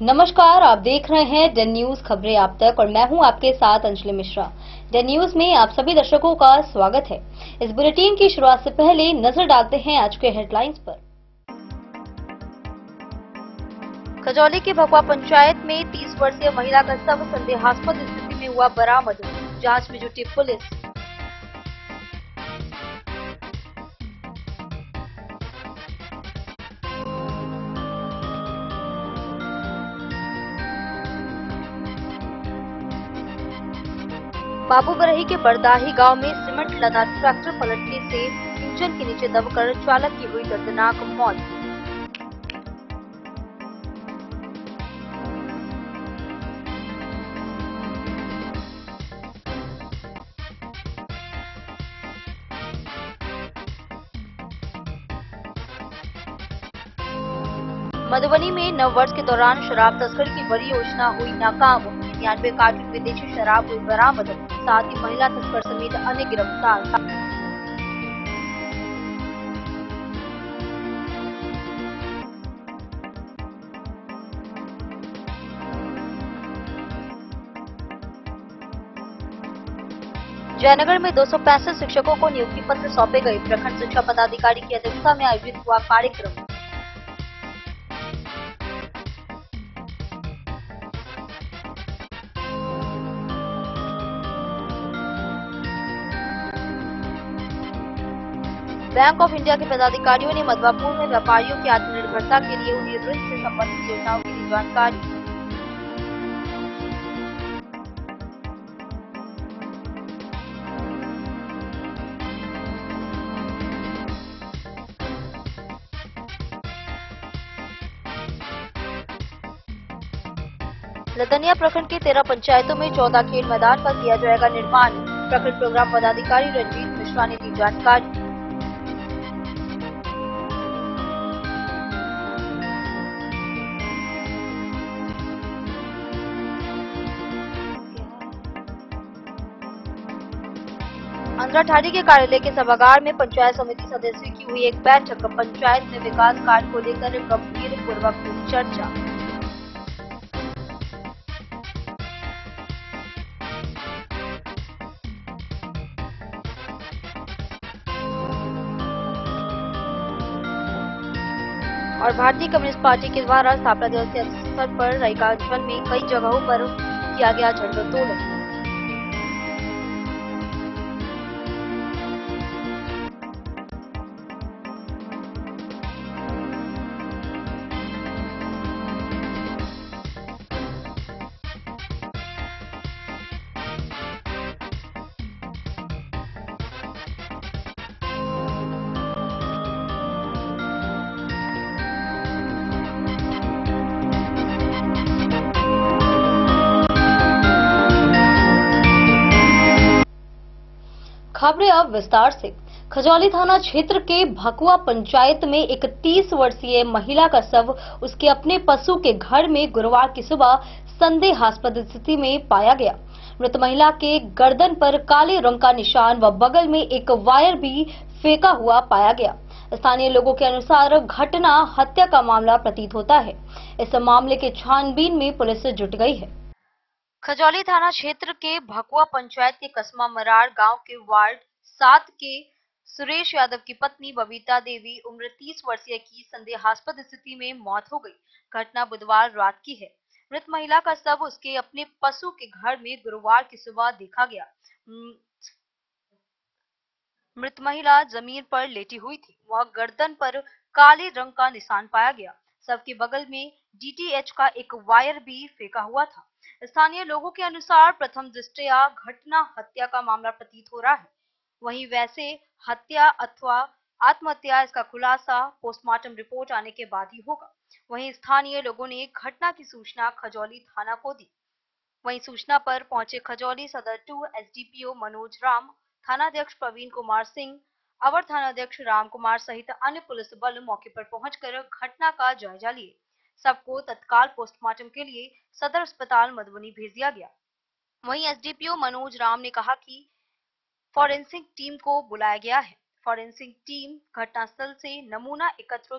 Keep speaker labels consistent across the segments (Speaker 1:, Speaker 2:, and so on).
Speaker 1: नमस्कार, आप देख रहे हैं डेन न्यूज खबरें आप तक और मैं हूं आपके साथ अंजलि मिश्रा। डेन न्यूज में आप सभी दर्शकों का स्वागत है। इस बुलेटिन की शुरुआत से पहले नजर डालते हैं आज के हेडलाइंस पर। खजौली की भगवा पंचायत में 30 वर्षीय महिला का शव संदेहास्पद स्थिति में हुआ बरामद, जांच में जुटी पुलिस। बाबूबरही के बरदाही गांव में सीमेंट लदा ट्रैक्टर पलटने से इंजन के नीचे दबकर चालक की हुई दर्दनाक मौत। मधुबनी में नववर्ष के दौरान शराब तस्करी की बड़ी योजना हुई नाकाम, 99 कार्टन विदेशी शराब हुई बरामद, साथ ही महिला तस्कर समेत अन्य गिरफ्तार। जयनगर में 265 शिक्षकों को नियुक्ति पत्र सौंपे गए। प्रखंड शिक्षा पदाधिकारी की अध्यक्षता में आयोजित हुआ कार्यक्रम। बैंक ऑफ इंडिया के पदाधिकारियों ने मधवापुर में व्यापारियों की आत्मनिर्भरता के लिए उन्हें ऋण से संबंधित योजनाओं की दी जानकारी। लदनिया प्रखंड के 13 पंचायतों में 14 खेल मैदान का किया जाएगा निर्माण। प्रखंड प्रोग्राम पदाधिकारी रंजीत मिश्रा ने दी जानकारी। अंद्राठाड़ी के कार्यालय के सभागार में पंचायत समिति सदस्यों की हुई एक बैठक। पंचायत में विकास कार्य को लेकर गंभीर पूर्वक हुई चर्चा। और भारतीय कम्युनिस्ट पार्टी के द्वारा स्थापना दिवस के अवसर पर रायगढ़ में कई जगहों पर किया गया झंडोत्तोलन। खबरें अब विस्तार से। खजौली थाना क्षेत्र के भकुआ पंचायत में एक 30 वर्षीय महिला का शव उसके अपने पशु के घर में गुरुवार की सुबह संदेहास्पद स्थिति में पाया गया। मृत महिला के गर्दन पर काले रंग का निशान व बगल में एक वायर भी फेंका हुआ पाया गया। स्थानीय लोगों के अनुसार घटना हत्या का मामला प्रतीत होता है। इस मामले के छानबीन में पुलिस जुट गई है। खजौली थाना क्षेत्र के भकुआ पंचायत के कसमा मरार गांव के वार्ड 7 के सुरेश यादव की पत्नी बबीता देवी उम्र 30 वर्षीय की संदेहास्पद स्थिति में मौत हो गई। घटना बुधवार रात की है। मृत महिला का शव उसके अपने पशु के घर में गुरुवार की सुबह देखा गया। मृत महिला जमीन पर लेटी हुई थी। वह गर्दन पर काले रंग का निशान पाया गया। शव के बगल में डीटीएच का एक वायर भी फेंका हुआ था। स्थानीय लोगों के अनुसार प्रथम दृष्टया घटना हत्या का मामला प्रतीत हो रहा है। वहीं वैसे हत्या अथवा आत्महत्या इसका खुलासा पोस्टमार्टम रिपोर्ट आने के बाद ही होगा। वहीं स्थानीय लोगों ने घटना की सूचना खजौली थाना को दी। वहीं सूचना पर पहुंचे खजौली सदर 2 एसडीपीओ मनोज राम, थानाध्यक्ष प्रवीण कुमार सिंह, अवर थानाध्यक्ष राम कुमार सहित अन्य पुलिस बल मौके पर पहुंचकर घटना का जायजा लिए। सबको तत्काल पोस्टमार्टम के लिए सदर अस्पताल मधुबनी भेज दिया गया। वहीं एसडीपीओ मनोज राम ने कहा कि फॉरेंसिक टीम को बुलाया गया है। फॉरेंसिक टीम घटनास्थल से नमूना एकत्र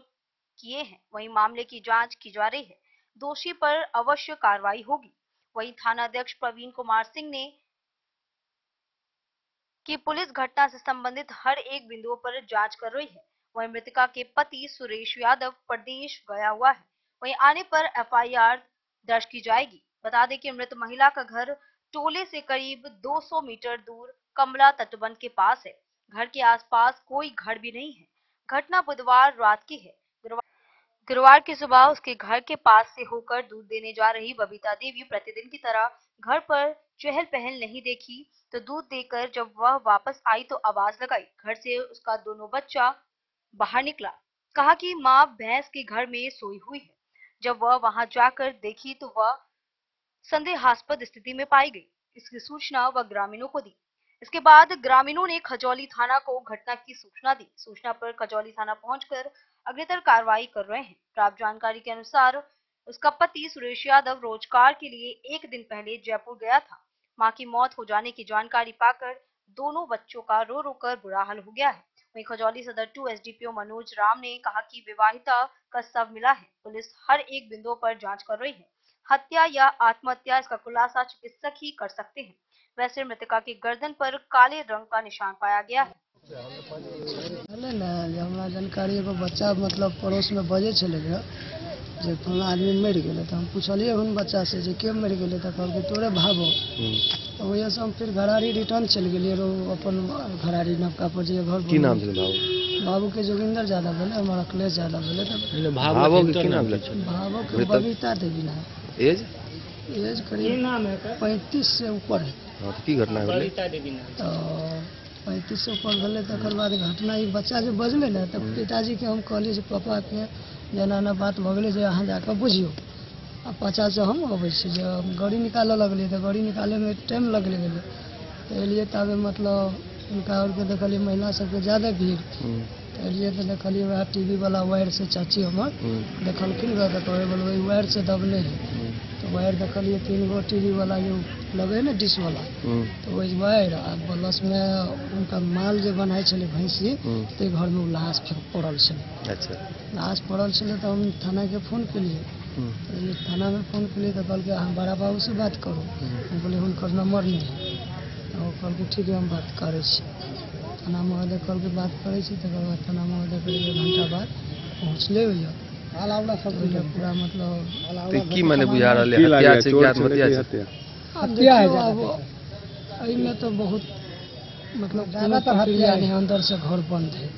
Speaker 1: किए हैं। वहीं मामले की जांच की जा रही है। दोषी पर अवश्य कार्रवाई होगी। वहीं थानाध्यक्ष प्रवीण कुमार सिंह ने कि पुलिस घटना से संबंधित हर एक बिंदुओं पर जांच कर रही है। वहीं मृतका के पति सुरेश यादव प्रदेश गया हुआ है। वहीं आने पर एफआईआर दर्ज की जाएगी। बता दें कि मृत महिला का घर टोले से करीब 200 मीटर दूर कमला तटबंध के पास है। घर के आसपास कोई घर भी नहीं है। घटना बुधवार रात की है। गुरुवार की सुबह उसके घर के पास से होकर दूध देने जा रही बबीता देवी प्रतिदिन की तरह घर पर चहल पहल नहीं देखी तो दूध देकर जब वह वापस आई तो आवाज लगाई। घर से उसका दोनों बच्चा बाहर निकला। कहा कि माँ भैंस के घर में सोई हुई है। जब वह वहां जाकर देखी तो वह संदेहास्पद स्थिति में पाई गई। इसकी सूचना वह ग्रामीणों को दी। इसके बाद ग्रामीणों ने खजौली थाना को घटना की सूचना दी। सूचना पर खजौली थाना पहुंचकर अग्रतर कार्रवाई कर रहे हैं। प्राप्त जानकारी के अनुसार उसका पति सुरेश यादव रोजगार के लिए एक दिन पहले जयपुर गया था। मां की मौत हो जाने की जानकारी पाकर दोनों बच्चों का रो रो कर बुरा हाल हो गया है। वहीं खजौली सदर 2 एसडीपीओ मनोज राम ने कहा कि विवाहिता का शव मिला है। पुलिस हर एक बिंदु पर जांच कर रही है। हत्या या आत्महत्या इसका खुलासा चिकित्सक ही कर सकते हैं। वैसे मृतका की गर्दन पर काले रंग का निशान पाया गया है।
Speaker 2: हमरा जानकारी एगो बच्चा मतलब पड़ोस में बजे चले गया जे फला आदमी मर गए तो हम पूछलिए उन बच्चा से जे के मर गए तो कहल तोरे भावो तो वही से हम फिर घरारी रिटर्न चल गए अपन घरारी नवका पर जे घर
Speaker 3: की नाम छे बाबू
Speaker 2: बाबू के जोगिंदर ज्यादा बोले हमारा अखिलेश ज्यादा बोले तो
Speaker 3: भावो के की नाम
Speaker 2: भावो के बबीता देवी ना
Speaker 3: एज
Speaker 2: एज करीब 35 से ऊपर है।
Speaker 3: हां तो की घटना भेलै
Speaker 2: तो 35 से ऊपर भेलै तकर बाद घटना ई बच्चा जे बजले ना तो पिताजी के हम कहलिए पापा के जेना ना बात भ गेलै जे अहाँ जाके बुझियो आ पाछा से हम अबै छी जे गाड़ी निकाले लगलिए तो गाड़ी निकाले में टाइम लगले गेलै तो एलिए तबे मतलब उनका और के देखलिए महिला सबके ज्यादा भीड़ एलिए तो देखलिए वह टीवी वाला वायर से चाची हमर देखलखिन तो कहे बोल वही वायर से दबले है तो वायर देखलिए 3 गो टीवी वाला जो लगे ना डिश वाला तो वही वायर आ प्लस में उनका माल जो बनाए चले भैंसी तो घर में लाश पड़ल चले।
Speaker 3: अच्छा
Speaker 2: लाश पड़ल चले तो हम थाना के फोन किए थाना में फोन किए तो कहल हम बड़ा बाबू से बात करो हम बोले उनकर नंबर नहीं है तो कहल ठीक है हम बात करे थाना महोदय कल के बात करे थाना महोदय कर 1 घंटा बाद पहुँचले हुई सब पूरा मतलब
Speaker 3: की माने बुझा रहले हत्या छै कि आत्महत्या छै
Speaker 2: हत्या है में तो बहुत मतलब ज्यादातर हत्या है अंदर से घर बंद है।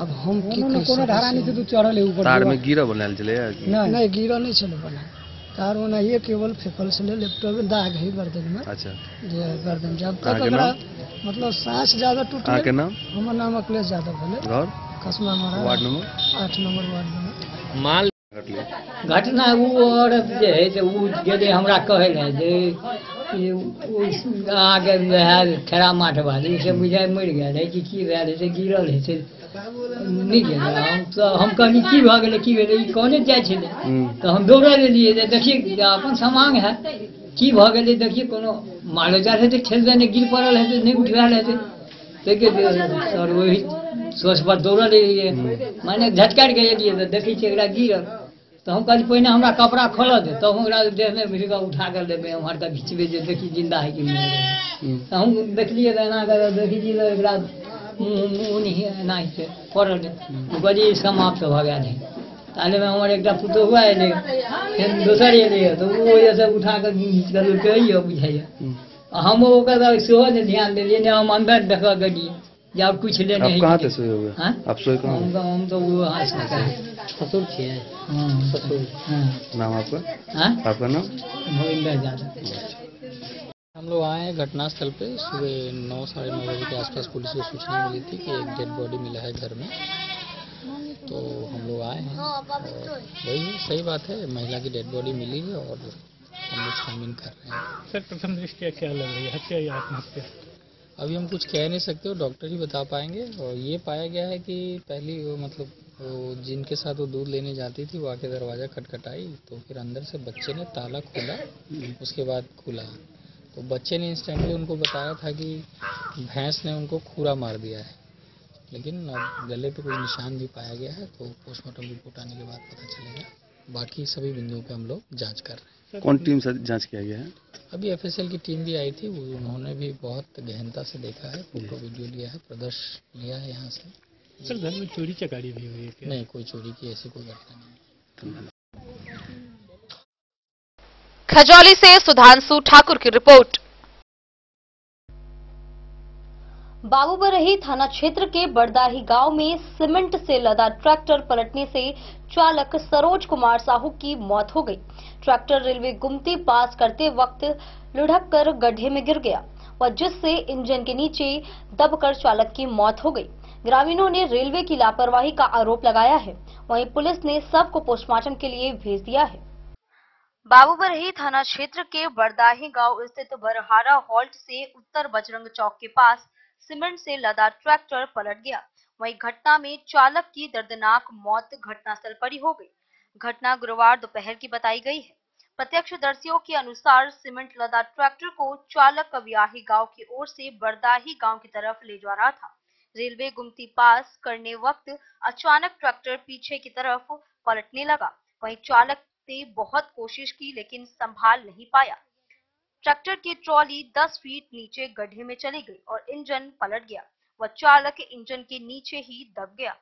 Speaker 2: अब हम की कोनो धारा नहीं तो चढ़ल है ऊपर
Speaker 3: तार में गिरा बनाल चले
Speaker 2: नहीं गिरा नहीं चले बना तार में नहीं केवल फेकल से लैपटॉप में दाग है गर्दन में।
Speaker 3: अच्छा
Speaker 2: जे गर्दन जब तक अगर मतलब सांस ज्यादा टूटे
Speaker 3: के नाम
Speaker 2: हमर नाम अखिलेश यादव भेले घर कसमा मारा वार्ड नंबर 8 नंबर वार्ड में
Speaker 4: माल घटना वो औरत जे है से वो गेले हमरा कहे रहे जे आगे वह ठेरा माठ वाली से बुझाय मर गया है कि भेल से गिरल है से नहीं गेल हम कहनी की भ गेलै की भेलै ई कोने जाय छले तो हम दौड़ल एलिए जे देखिए अपन समांग है की भ गेलै देखिए कोनो मालजार है तो ठेल देने गिर पड़ल है तो नहीं उठवाल है तो सर वही सोच पर दौड़ल एलिए माने झटकार के एलिए तो देखी छै एकरा गिरल तो हम कहली पहिने हमरा कपड़ा खोल दे तब हमरा देह में भिगा उठा कर देबे हम हरका घिचबे जे देखी जिंदा है कि नहीं तो हम देखलिए एना कर देखी जी एकरा मुंह नहीं से पड़ल कहलिए समाप्त भ गेल है ताले में हमारे एक पुतो हुआ है फिर दोसर एलिए तो वो ऐसे उठा कर घीच कर कहिए बुझाइए हम ओकर सेहो ने ध्यान देलिए ने हम अंदर देख गेलिए जब कुछ ले नहीं।
Speaker 3: आप कहाँ से सोए हुए हैं? आप सोए कहाँ?
Speaker 4: हम तो वो हां ससुर छे। हां ससुर।
Speaker 3: नाम आपका?
Speaker 4: हां
Speaker 3: आपका नाम?
Speaker 4: भविंदर यादव।
Speaker 5: हम लोग आए हैं घटनास्थल पे सुबह 9 साढ़े 9 बजे के आसपास पुलिस को सूचना मिली थी कि एक डेड बॉडी मिला है घर में तो हम लोग आए हैं और वही सही बात है महिला की डेड बॉडी मिली है और हम लोग छानबीन कर रहे हैं।
Speaker 6: सर प्रथम दृष्टया क्या लग रही है हत्या या आत्महत्या?
Speaker 5: अभी हम कुछ कह नहीं सकते वो डॉक्टर ही बता पाएंगे और ये पाया गया है कि पहली वो मतलब वो जिनके साथ वो दूध लेने जाती थी वो आके दरवाज़ा खटखटाई तो फिर अंदर से बच्चे ने ताला खोला उसके बाद खुला तो बच्चे ने इंस्टेंटली उनको बताया था कि भैंस ने उनको खूरा मार दिया है लेकिन अब गले पे कोई निशान भी पाया गया है तो पोस्टमार्टम रिपोर्ट आने के बाद पता चलेगा। बाकी सभी बिंदुओं पे हम लोग जांच कर रहे हैं।
Speaker 3: कौन टीम से जांच किया गया है?
Speaker 5: अभी एफएसएल की टीम भी आई थी, उन्होंने भी बहुत गहनता से देखा है, फोटो वीडियो लिया है, प्रदर्शन लिया है यहाँ से।
Speaker 6: सर घर में चोरी चकारी भी हुई है क्या?
Speaker 5: नहीं, कोई चोरी की ऐसी कोई घटना नहीं।
Speaker 1: खजौली से सुधांशु ठाकुर की रिपोर्ट। बाबूबरही थाना क्षेत्र के बड़दाही गांव में सीमेंट से लदा ट्रैक्टर पलटने से चालक सरोज कुमार साहू की मौत हो गई। ट्रैक्टर रेलवे गुमती पास करते वक्त लुढ़क कर गड्ढे में गिर गया और जिससे इंजन के नीचे दबकर चालक की मौत हो गई। ग्रामीणों ने रेलवे की लापरवाही का आरोप लगाया है। वहीं पुलिस ने शव को पोस्टमार्टम के लिए भेज दिया है। बाबूबरही थाना क्षेत्र के बड़दाही गांव स्थित बरहारा हॉल्ट से उत्तर बजरंग चौक के पास सीमेंट से लदा ट्रैक्टर पलट गया। वहीं घटना में चालक की दर्दनाक मौत घटनास्थल पर ही हो गई। घटना गुरुवार दोपहर की बताई गई है। प्रत्यक्षदर्शियों के अनुसार सीमेंट लदा ट्रैक्टर को चालक कवियाही गांव की ओर से बड़दाही गांव की तरफ ले जा रहा था। रेलवे गुमती पास करने वक्त अचानक ट्रैक्टर पीछे की तरफ पलटने लगा। वहीं चालक ने बहुत कोशिश की लेकिन संभाल नहीं पाया। ट्रैक्टर की ट्रॉली 10 फीट नीचे गड्ढे में चली गई और इंजन पलट गया। वह चालक इंजन के नीचे ही दब गया।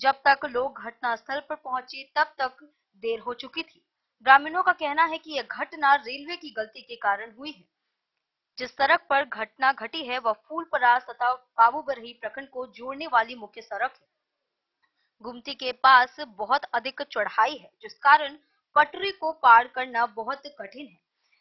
Speaker 1: जब तक लोग घटनास्थल पर पहुंचे तब तक देर हो चुकी थी। ग्रामीणों का कहना है कि यह घटना रेलवे की गलती के कारण हुई है। जिस सड़क पर घटना घटी है वह फूलपरास तथा बाबूबरही प्रखंड को जोड़ने वाली मुख्य सड़क है। गुमती के पास बहुत अधिक चढ़ाई है जिस कारण पटरी को पार करना बहुत कठिन है।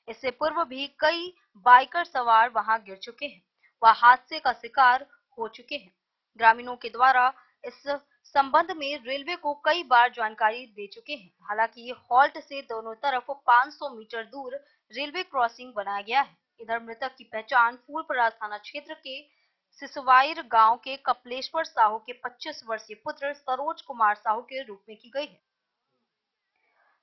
Speaker 1: इससे पूर्व भी कई बाइकर सवार वहां गिर चुके हैं, वह हादसे का शिकार हो चुके हैं। ग्रामीणों के द्वारा इस संबंध में रेलवे को कई बार जानकारी दे चुके हैं। हालांकि हॉल्ट से दोनों तरफ 500 मीटर दूर रेलवे क्रॉसिंग बनाया गया है। इधर मृतक की पहचान फूलपरास थाना क्षेत्र के सिसवाइर गांव के कपिलेश्वर साहू के 25 वर्षीय पुत्र सरोज कुमार साहू के रूप में की गई है।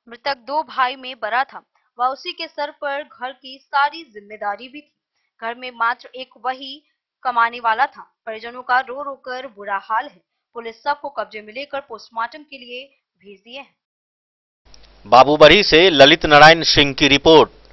Speaker 1: मृतक 2 भाई में बड़ा था, वह उसी के सर पर घर की सारी जिम्मेदारी भी थी। घर में मात्र एक वही कमाने वाला था। परिजनों का रो रो कर बुरा हाल है। पुलिस शव को कब्जे में लेकर पोस्टमार्टम के लिए भेज दिए हैं।
Speaker 7: बाबूबरही से ललित नारायण सिंह की रिपोर्ट।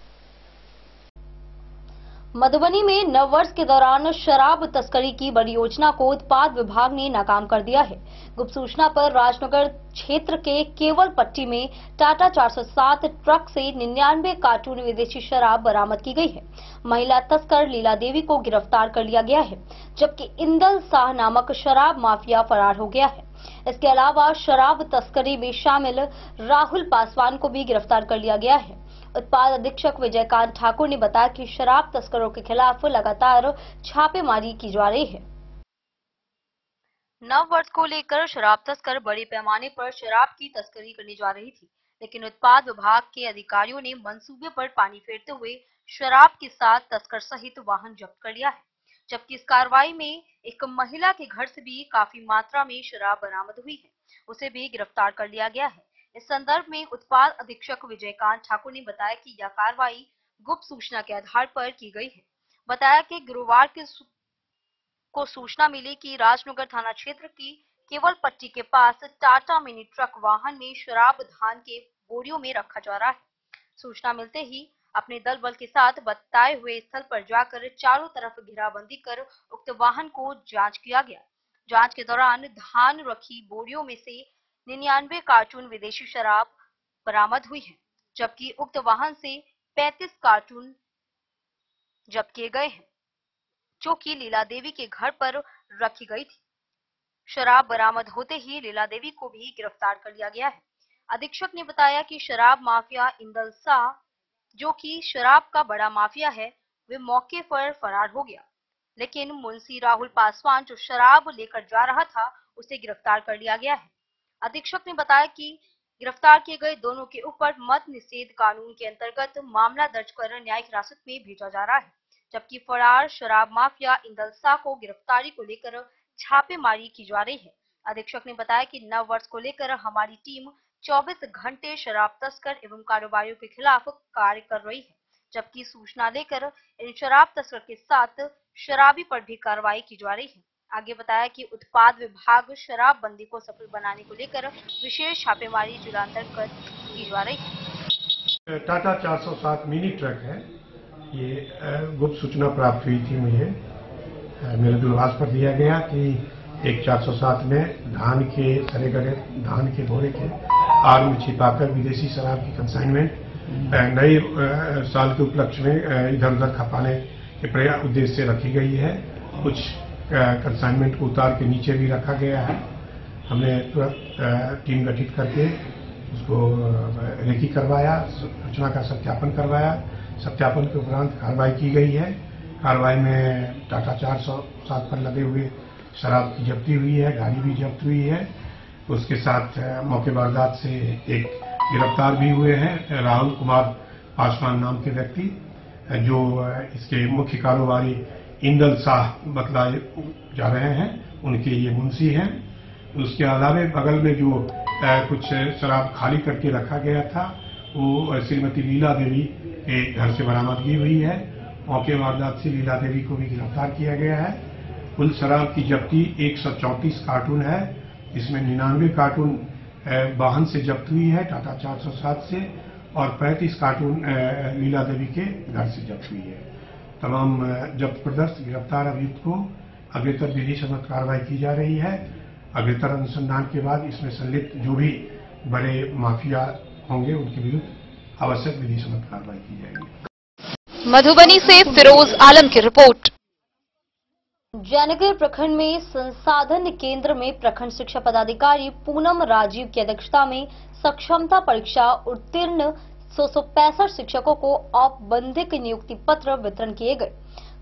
Speaker 1: मधुबनी में नववर्ष के दौरान शराब तस्करी की बड़ी योजना को उत्पाद विभाग ने नाकाम कर दिया है। गुप्त सूचना पर राजनगर क्षेत्र के केवल पट्टी में टाटा 407 ट्रक से 99 कार्टून विदेशी शराब बरामद की गई है। महिला तस्कर लीला देवी को गिरफ्तार कर लिया गया है, जबकि इंदल शाह नामक शराब माफिया फरार हो गया है। इसके अलावा शराब तस्करी में शामिल राहुल पासवान को भी गिरफ्तार कर लिया गया है। उत्पाद अधीक्षक विजयकांत ठाकुर ने बताया कि शराब तस्करों के खिलाफ लगातार छापेमारी की जा रही है। नव वर्ष को लेकर शराब तस्कर बड़े पैमाने पर शराब की तस्करी करने जा रही थी, लेकिन उत्पाद विभाग के अधिकारियों ने मंसूबे पर पानी फेरते हुए शराब के साथ तस्कर सहित वाहन जब्त कर लिया है। जबकि इस कार्रवाई में एक महिला के घर से भी काफी मात्रा में शराब बरामद हुई है, उसे भी गिरफ्तार कर लिया गया है। इस संदर्भ में उत्पाद अधीक्षक विजयकांत ठाकुर ने बताया कि यह कार्रवाई गुप्त सूचना के आधार पर की गई है। बताया कि गुरुवार को सूचना मिली कि राजनगर थाना क्षेत्र की केवल पट्टी के पास टाटा मिनी ट्रक वाहन में शराब धान के बोरियों में रखा जा रहा है। सूचना मिलते ही अपने दल बल के साथ बताए हुए स्थल पर जाकर चारों तरफ घेराबंदी कर उक्त वाहन को जांच किया गया। जांच के दौरान धान रखी बोरियों में से 99 कार्टून विदेशी शराब बरामद हुई है, जबकि उक्त वाहन से 35 कार्टून जब्त किए गए हैं, जो कि लीला देवी के घर पर रखी गई थी। शराब बरामद होते ही लीला देवी को भी गिरफ्तार कर लिया गया है। अधीक्षक ने बताया कि शराब माफिया इंदल शाह, जो कि शराब का बड़ा माफिया है, वे मौके पर फरार हो गया, लेकिन मुंशी राहुल पासवान जो शराब लेकर जा रहा था उसे गिरफ्तार कर लिया गया है। अधीक्षक ने बताया कि गिरफ्तार किए गए दोनों के ऊपर मद निषेध कानून के अंतर्गत मामला दर्ज कर न्यायिक हिरासत में भेजा जा रहा है, जबकि फरार शराब माफिया इंदल शाह को गिरफ्तारी को लेकर छापेमारी की जा रही है। अधीक्षक ने बताया कि नव वर्ष को लेकर हमारी टीम 24 घंटे शराब तस्कर एवं कारोबारियों के खिलाफ कार्य कर रही है, जबकि सूचना लेकर इन शराब तस्कर के साथ शराबी पर भी कार्रवाई की जा रही है। आगे बताया कि उत्पाद विभाग शराब बंदी को सफल बनाने को लेकर विशेष छापेमारी जिला अंतर्गत की जा रही है।
Speaker 8: टाटा 407 मिनी ट्रक है। ये गुप्त सूचना प्राप्त हुई थी मुझे, मेरे दूरभाष पर दिया गया कि एक 407 में धान के सड़े गले धान के बोरे के आग में छिपाकर विदेशी शराब की कंसाइनमेंट नए साल के उपलक्ष्य में इधर उधर खपाने के उद्देश्य से रखी गई है। कुछ कंसाइनमेंट को उतार के नीचे भी रखा गया है। हमने तुरंत टीम गठित करके उसको रेकी करवाया, सूचना का सत्यापन करवाया। सत्यापन के उपरांत कार्रवाई की गई है। कार्रवाई में टाटा 407 पर लगे हुए शराब की जब्ती हुई है, गाड़ी भी जब्त हुई है। उसके साथ मौके वारदात से एक गिरफ्तार भी हुए हैं, राहुल कुमार पासवान नाम के व्यक्ति, जो इसके मुख्य कारोबारी इंदल शाह बतलाए जा रहे हैं, उनके ये मुंशी हैं। उसके अलावे बगल में जो कुछ शराब खाली करके रखा गया था, वो श्रीमती लीला देवी के घर से बरामदगी हुई है। मौके वारदात से लीला देवी को भी गिरफ्तार किया गया है। कुल शराब की जब्ती 134 कार्टून है, इसमें 99 कार्टून वाहन से जब्त हुई है टाटा 407 से, और 35 कार्टून लीला देवी के घर से जब्त हुई है। तमाम जब्त प्रदर्श गिरफ्तार अभियुक्त को अग्रेतर विधि सम्मत कार्रवाई की जा रही है। अग्रेतर अनुसंधान के बाद इसमें संलिप्त जो भी बड़े माफिया होंगे उनके विरुद्ध आवश्यक विधि सम्मत कार्रवाई की जाएगी।
Speaker 1: मधुबनी से फिरोज आलम की रिपोर्ट। जयनगर प्रखंड में संसाधन केंद्र में प्रखंड शिक्षा पदाधिकारी पूनम राजीव की अध्यक्षता में सक्षमता परीक्षा उत्तीर्ण 165 शिक्षकों को औपबंधिक नियुक्ति पत्र वितरण किए गए।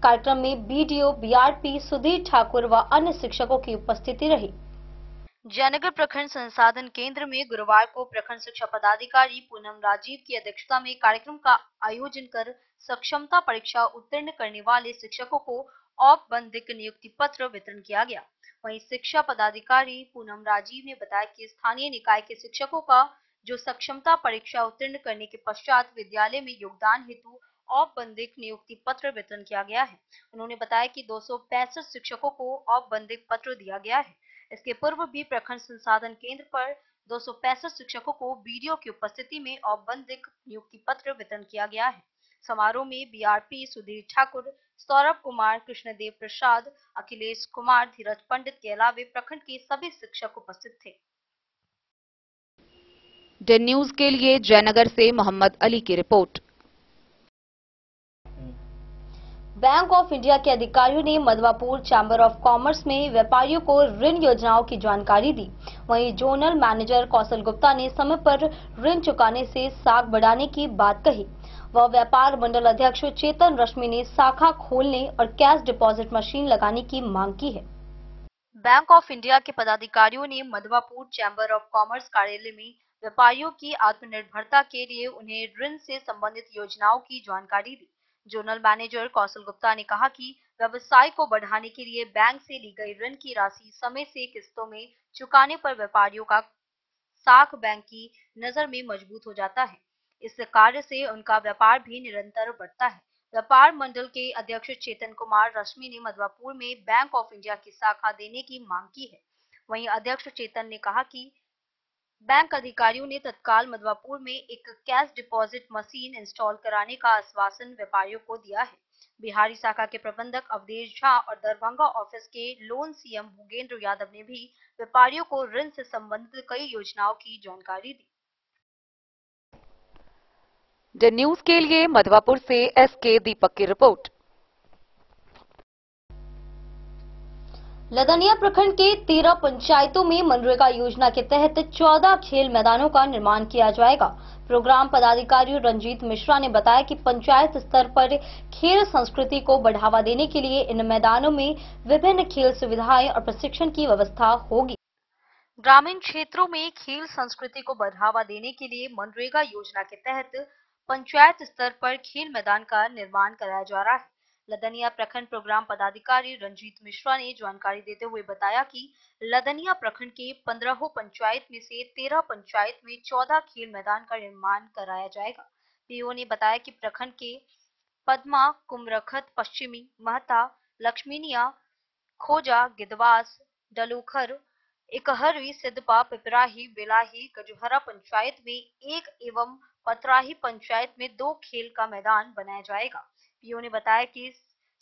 Speaker 1: कार्यक्रम में बीडीओ बीआरपी सुधीर ठाकुर व अन्य शिक्षकों की उपस्थिति रही। जयनगर प्रखंड संसाधन केंद्र में गुरुवार को प्रखंड शिक्षा पदाधिकारी पूनम राजीव की अध्यक्षता में कार्यक्रम का आयोजन कर सक्षमता परीक्षा उत्तीर्ण करने वाले शिक्षकों को औपबंधिक नियुक्ति पत्र वितरण किया गया। वहीं शिक्षा पदाधिकारी पूनम राजीव ने बताया कि स्थानीय निकाय के शिक्षकों का जो सक्षमता परीक्षा उत्तीर्ण करने के पश्चात विद्यालय में योगदान हेतु औपबंधिक नियुक्ति पत्र वितरण किया गया है। उन्होंने बताया कि 265 शिक्षकों को औपबंधिक पत्र दिया गया है। इसके पूर्व भी प्रखंड संसाधन केंद्र पर 265 शिक्षकों को बीडीओ की उपस्थिति में औपबंधिक नियुक्ति पत्र वितरण किया गया है। समारोह में बीआरपी सुधीर ठाकुर, सौरभ कुमार, कृष्णदेव प्रसाद, अखिलेश कुमार, धीरज पंडित के अलावे प्रखंड के सभी शिक्षक उपस्थित थे।
Speaker 9: डे न्यूज के लिए जयनगर से मोहम्मद अली की रिपोर्ट।
Speaker 1: बैंक ऑफ इंडिया के अधिकारियों ने मधवापुर चैम्बर ऑफ कॉमर्स में व्यापारियों को ऋण योजनाओं की जानकारी दी। वहीं जोनल मैनेजर कौशल गुप्ता ने समय पर ऋण चुकाने से साख बढ़ाने की बात कही। वह व्यापार मंडल अध्यक्ष चेतन रश्मि ने शाखा खोलने और कैश डिपॉजिट मशीन लगाने की मांग की है। बैंक ऑफ इंडिया के पदाधिकारियों ने मधवापुर चैम्बर ऑफ कॉमर्स कार्यालय में व्यापारियों की आत्मनिर्भरता के लिए उन्हें ऋण से संबंधित योजनाओं की जानकारी दी। जोनल मैनेजर कौशल गुप्ता ने कहा कि व्यवसाय को बढ़ाने के लिए बैंक से ली गई ऋण की राशि समय से किस्तों में चुकाने पर व्यापारियों का साख बैंक की नजर में मजबूत हो जाता है। इस कार्य से उनका व्यापार भी निरंतर बढ़ता है। व्यापार मंडल के अध्यक्ष चेतन कुमार रश्मि ने मधवापुर में बैंक ऑफ इंडिया की शाखा देने की मांग की है। वहीं अध्यक्ष चेतन ने कहा कि बैंक अधिकारियों ने तत्काल मधवापुर में एक कैश डिपॉजिट मशीन इंस्टॉल कराने का आश्वासन व्यापारियों को दिया है। बिहारी शाखा के प्रबंधक अवधेश झा और दरभंगा ऑफिस के लोन सीएम भूगेंद्र यादव ने भी व्यापारियों को ऋण से संबंधित कई योजनाओं की जानकारी दी।
Speaker 9: डे न्यूज के लिए मधवापुर से एसके दीपक की रिपोर्ट।
Speaker 1: लदनिया प्रखंड के 13 पंचायतों में मनरेगा योजना के तहत 14 खेल मैदानों का निर्माण किया जाएगा। प्रोग्राम पदाधिकारी रंजीत मिश्रा ने बताया कि पंचायत स्तर पर खेल संस्कृति को बढ़ावा देने के लिए इन मैदानों में विभिन्न खेल सुविधाएं और प्रशिक्षण की व्यवस्था होगी। ग्रामीण क्षेत्रों में खेल संस्कृति को बढ़ावा देने के लिए मनरेगा योजना के तहत पंचायत स्तर पर खेल मैदान का निर्माण कराया जा रहा है। लदनिया प्रखंड प्रोग्राम पदाधिकारी रंजीत मिश्रा ने जानकारी देते हुए बताया कि लदनिया प्रखंड के 15 पंचायत में से 13 पंचायत में 14 खेल मैदान का निर्माण कराया जाएगा। पीओ ने बताया कि प्रखंड के पद्मा, कुमरखत, पश्चिमी, महता, लक्ष्मीनिया, खोजा, गिदवास, डलूखर, एकहरी, सिद्धपा, पिपराही, बेलाही, कजुहरा पंचायत में 1 एवं पतराही पंचायत में 2 खेल का मैदान बनाया जाएगा। पीओ ने बताया कि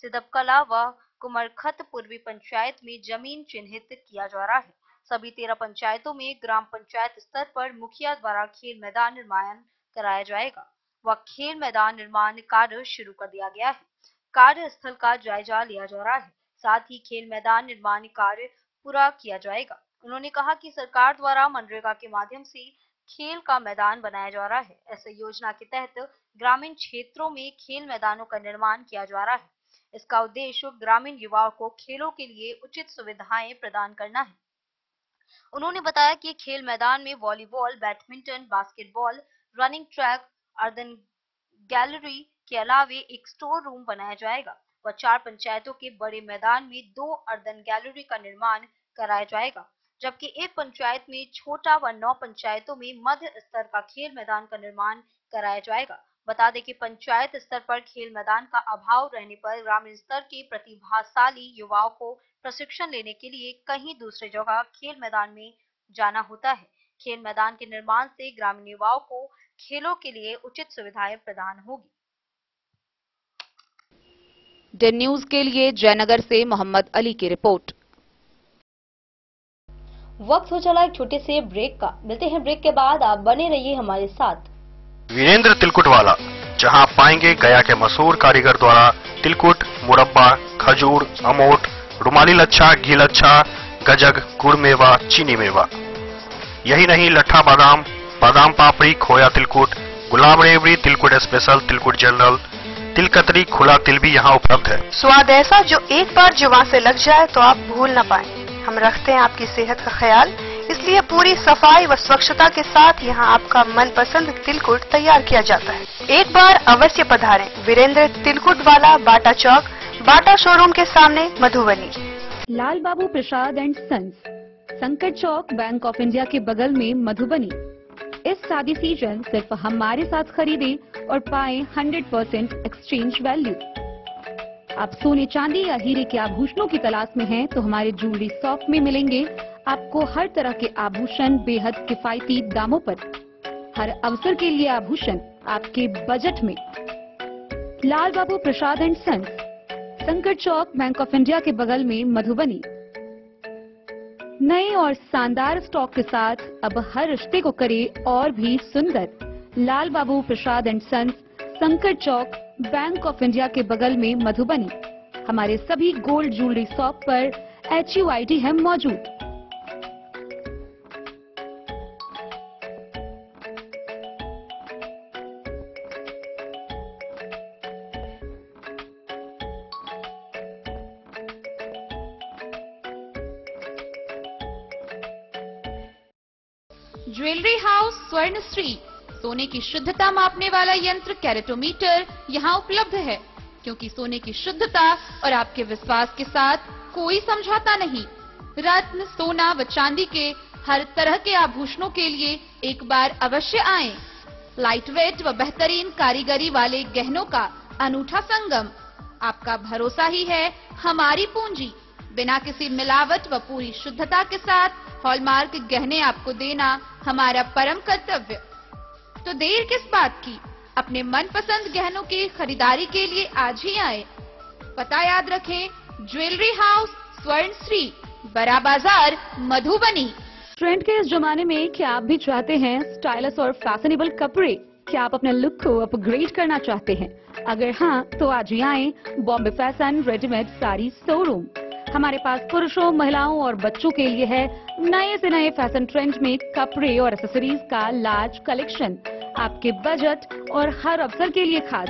Speaker 1: सिदबकला व कुमरखत पूर्वी पंचायत में जमीन चिन्हित किया जा रहा है। सभी 13 पंचायतों में ग्राम पंचायत स्तर पर मुखिया द्वारा खेल मैदान निर्माण कराया जाएगा व खेल मैदान निर्माण कार्य शुरू कर दिया गया है। कार्यस्थल का जायजा लिया जा रहा है, साथ ही खेल मैदान निर्माण कार्य पूरा किया जाएगा। उन्होंने कहा कि सरकार द्वारा मनरेगा के माध्यम से खेल का मैदान बनाया जा रहा है। ऐसे योजना के तहत ग्रामीण क्षेत्रों में खेल मैदानों का निर्माण किया जा रहा है। इसका उद्देश्य ग्रामीण युवाओं को खेलों के लिए उचित सुविधाएं प्रदान करना है। उन्होंने बताया कि खेल मैदान में volleyball, badminton, basketball, running track, अर्धन गैलरी के अलावे एक स्टोर रूम बनाया जाएगा व 4 पंचायतों के बड़े मैदान में 2 अर्धन गैलरी का निर्माण कराया जाएगा, जबकि एक पंचायत में छोटा व 9 पंचायतों में मध्य स्तर का खेल मैदान का निर्माण कराया जाएगा। बता दें कि पंचायत स्तर पर खेल मैदान का अभाव रहने पर ग्रामीण स्तर के प्रतिभाशाली युवाओं को प्रशिक्षण लेने के लिए कहीं दूसरे जगह खेल मैदान में जाना होता है। खेल मैदान के निर्माण से ग्रामीण युवाओं को खेलों के लिए उचित सुविधाएं प्रदान होगी।
Speaker 9: डेन न्यूज के लिए जयनगर से मोहम्मद अली की रिपोर्ट।
Speaker 1: वक्त हो चला एक छोटे से ब्रेक का। मिलते हैं ब्रेक के बाद, आप बने रहिए हमारे साथ।
Speaker 10: वीरेंद्र तिलकुट वाला, जहां पाएंगे गया के मशहूर कारीगर द्वारा तिलकुट, मुरब्बा, खजूर, अमोट, रुमाली लच्छा, घी लच्छा, गजक, गुड़ मेवा, चीनी मेवा। यही नहीं, लट्ठा बादाम, बादाम पापड़ी, खोया तिलकुट, गुलाब रेवड़ी, तिलकुट स्पेशल, तिलकुट जनरल, तिल कतरी, खुला तिल भी यहाँ उपलब्ध है।
Speaker 11: स्वाद ऐसा जो एक बार जुबान से लग जाए तो आप भूल न पाए। हम रखते हैं आपकी सेहत का ख्याल, इसलिए पूरी सफाई व स्वच्छता के साथ यहाँ आपका मनपसंद तिलकुट तैयार किया जाता है। एक बार अवश्य पधारें वीरेंद्र तिलकुट वाला, बाटा चौक, बाटा शोरूम के सामने, मधुबनी।
Speaker 12: लाल बाबू प्रसाद एंड सन्स, संकट चौक, बैंक ऑफ इंडिया के बगल में, मधुबनी। इस शादी सीजन सिर्फ हमारे साथ खरीदे और पाएं 100% एक्सचेंज वैल्यू। आप सोने चांदी या हीरे के आभूषणों की तलाश में हैं तो हमारे ज्वेलरी शॉप में मिलेंगे आपको हर तरह के आभूषण बेहद किफायती दामों पर। हर अवसर के लिए आभूषण आपके बजट में। लाल बाबू प्रसाद एंड सन्स, संकट चौक, बैंक ऑफ इंडिया के बगल में, मधुबनी। नए और शानदार स्टॉक के साथ अब हर रिश्ते को करे और भी सुंदर। लाल बाबू प्रसाद एंड सन्स, संकट चौक, बैंक ऑफ इंडिया के बगल में, मधुबनी। हमारे सभी गोल्ड ज्वेलरी शॉप पर HUID है मौजूद।
Speaker 13: ज्वेलरी हाउस स्वर्ण श्री, सोने की शुद्धता मापने वाला यंत्र कैरेटोमीटर यहाँ उपलब्ध है, क्योंकि सोने की शुद्धता और आपके विश्वास के साथ कोई समझौता नहीं। रत्न, सोना व चांदी के हर तरह के आभूषणों के लिए एक बार अवश्य आएं। लाइट वेट व बेहतरीन कारीगरी वाले गहनों का अनूठा संगम। आपका भरोसा ही है हमारी पूंजी। बिना किसी मिलावट व पूरी शुद्धता के साथ हॉलमार्क गहने आपको देना हमारा परम कर्तव्य। तो देर किस बात की, अपने मनपसंद गहनों की खरीदारी के लिए आज ही आए। पता याद रखें, ज्वेलरी हाउस स्वर्ण श्री, बड़ा बाजार, मधुबनी।
Speaker 12: ट्रेंड के इस जमाने में क्या आप भी चाहते हैं स्टाइलिश और फैशनेबल कपड़े? क्या आप अपने लुक को अपग्रेड करना चाहते हैं? अगर हाँ, तो आज ही आए Bombay fashion readymade sari showroom. हमारे पास पुरुषों, महिलाओं और बच्चों के लिए है नए से नए फैशन ट्रेंड में कपड़े और एक्सेसरीज का लार्ज कलेक्शन। आपके बजट और हर अवसर के लिए खास।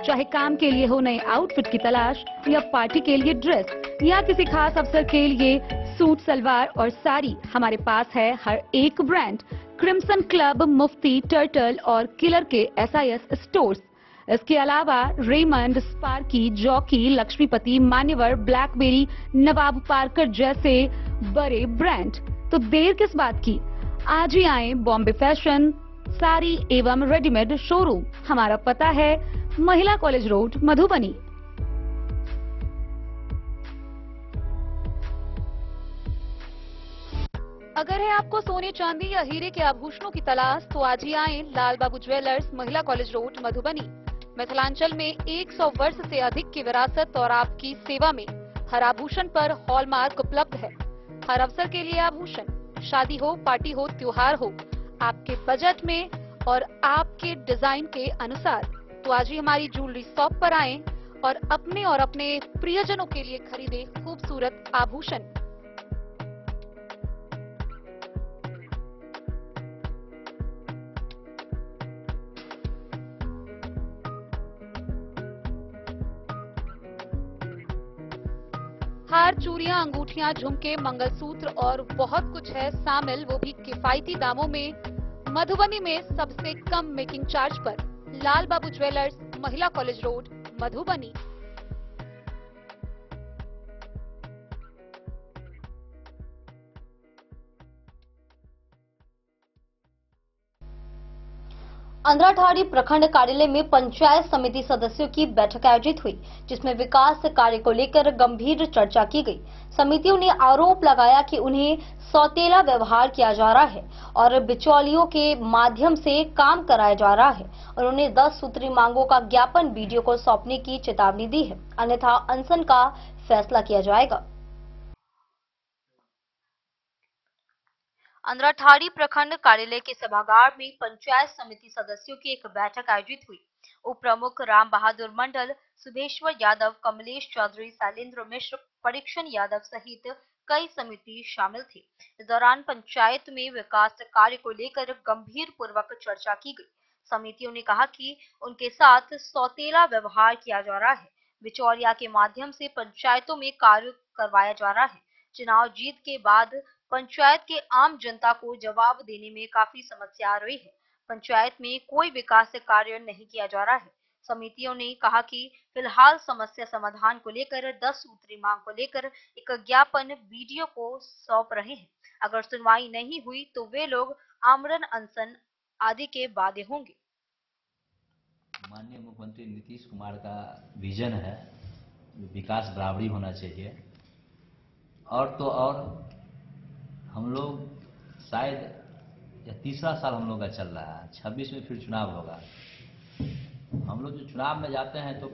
Speaker 12: चाहे काम के लिए हो नए आउटफिट की तलाश, या पार्टी के लिए ड्रेस, या किसी खास अवसर के लिए सूट, सलवार और साड़ी, हमारे पास है हर एक ब्रांड। क्रिम्सन क्लब, मुफ्ती, टर्टल और किलर के SIS स्टोर्स। इसके अलावा रेमंड, स्पार्की, जॉकी, लक्ष्मीपति, मान्यवर, ब्लैकबेरी, नवाब पार्कर जैसे बड़े ब्रांड। तो देर किस बात की, आज ही आए बॉम्बे फैशन साड़ी एवं रेडीमेड शोरूम। हमारा पता है महिला कॉलेज रोड, मधुबनी। अगर है आपको सोने चांदी या हीरे के आभूषणों की तलाश तो आज ही आए लाल बाबू ज्वेलर्स, महिला कॉलेज रोड, मधुबनी। मिथिलांचल में 100 वर्ष से अधिक की विरासत और आपकी सेवा में हर आभूषण पर हॉलमार्क उपलब्ध है। हर अवसर के लिए आभूषण, शादी हो, पार्टी हो, त्योहार हो, आपके बजट में और आपके डिजाइन के अनुसार। तो आज ही हमारी ज्वेलरी शॉप पर आएं और अपने प्रियजनों के लिए खरीदे खूबसूरत आभूषण। हार, चूड़ियां, अंगूठियां, झुमके, मंगलसूत्र और बहुत कुछ है शामिल, वो भी किफायती दामों में। मधुबनी में सबसे कम मेकिंग चार्ज पर लाल बाबू ज्वेलर्स, महिला कॉलेज रोड, मधुबनी।
Speaker 1: अंधराठाड़ी प्रखंड कार्यालय में पंचायत समिति सदस्यों की बैठक आयोजित हुई, जिसमें विकास कार्य को लेकर गंभीर चर्चा की गई। समितियों ने आरोप लगाया कि उन्हें सौतेला व्यवहार किया जा रहा है और बिचौलियों के माध्यम से काम कराया जा रहा है। उन्होंने 10 सूत्री मांगों का ज्ञापन बीडीओ को सौंपने की चेतावनी दी है, अन्यथा अनशन का फैसला किया जाएगा। अंधराठाड़ी प्रखंड कार्यालय के सभागार में पंचायत समिति सदस्यों की एक बैठक आयोजित हुई। उप प्रमुख राम बहादुर मंडल, सुभेश्वर यादव, कमलेश चौधरी, शैलेंद्र मिश्र, परीक्षण यादव सहित कई समिति शामिल थे। इस दौरान पंचायत में विकास कार्य को लेकर गंभीर पूर्वक चर्चा की गई। समितियों ने कहा कि उनके साथ सौतेला व्यवहार किया जा रहा है, बिचौलिया के माध्यम से पंचायतों में कार्य करवाया जा रहा है। चुनाव जीत के बाद पंचायत के आम जनता को जवाब देने में काफी समस्या आ रही है। पंचायत में कोई विकास कार्य नहीं किया जा रहा है। समितियों ने कहा कि फिलहाल समस्या समाधान को लेकर 10 सूत्री मांग को लेकर एक ज्ञापन बीडीओ को सौंप रहे हैं। अगर सुनवाई नहीं हुई तो वे लोग आमरण अनशन आदि के बाध्य होंगे।
Speaker 14: माननीय मुख्यमंत्री नीतीश कुमार का विजन है, विकास बराबरी होना चाहिए। और तो और हम लोग शायद यह तीसरा साल हम लोग का चल रहा है, 26 में फिर चुनाव होगा। हम लोग जो चुनाव में जाते हैं तो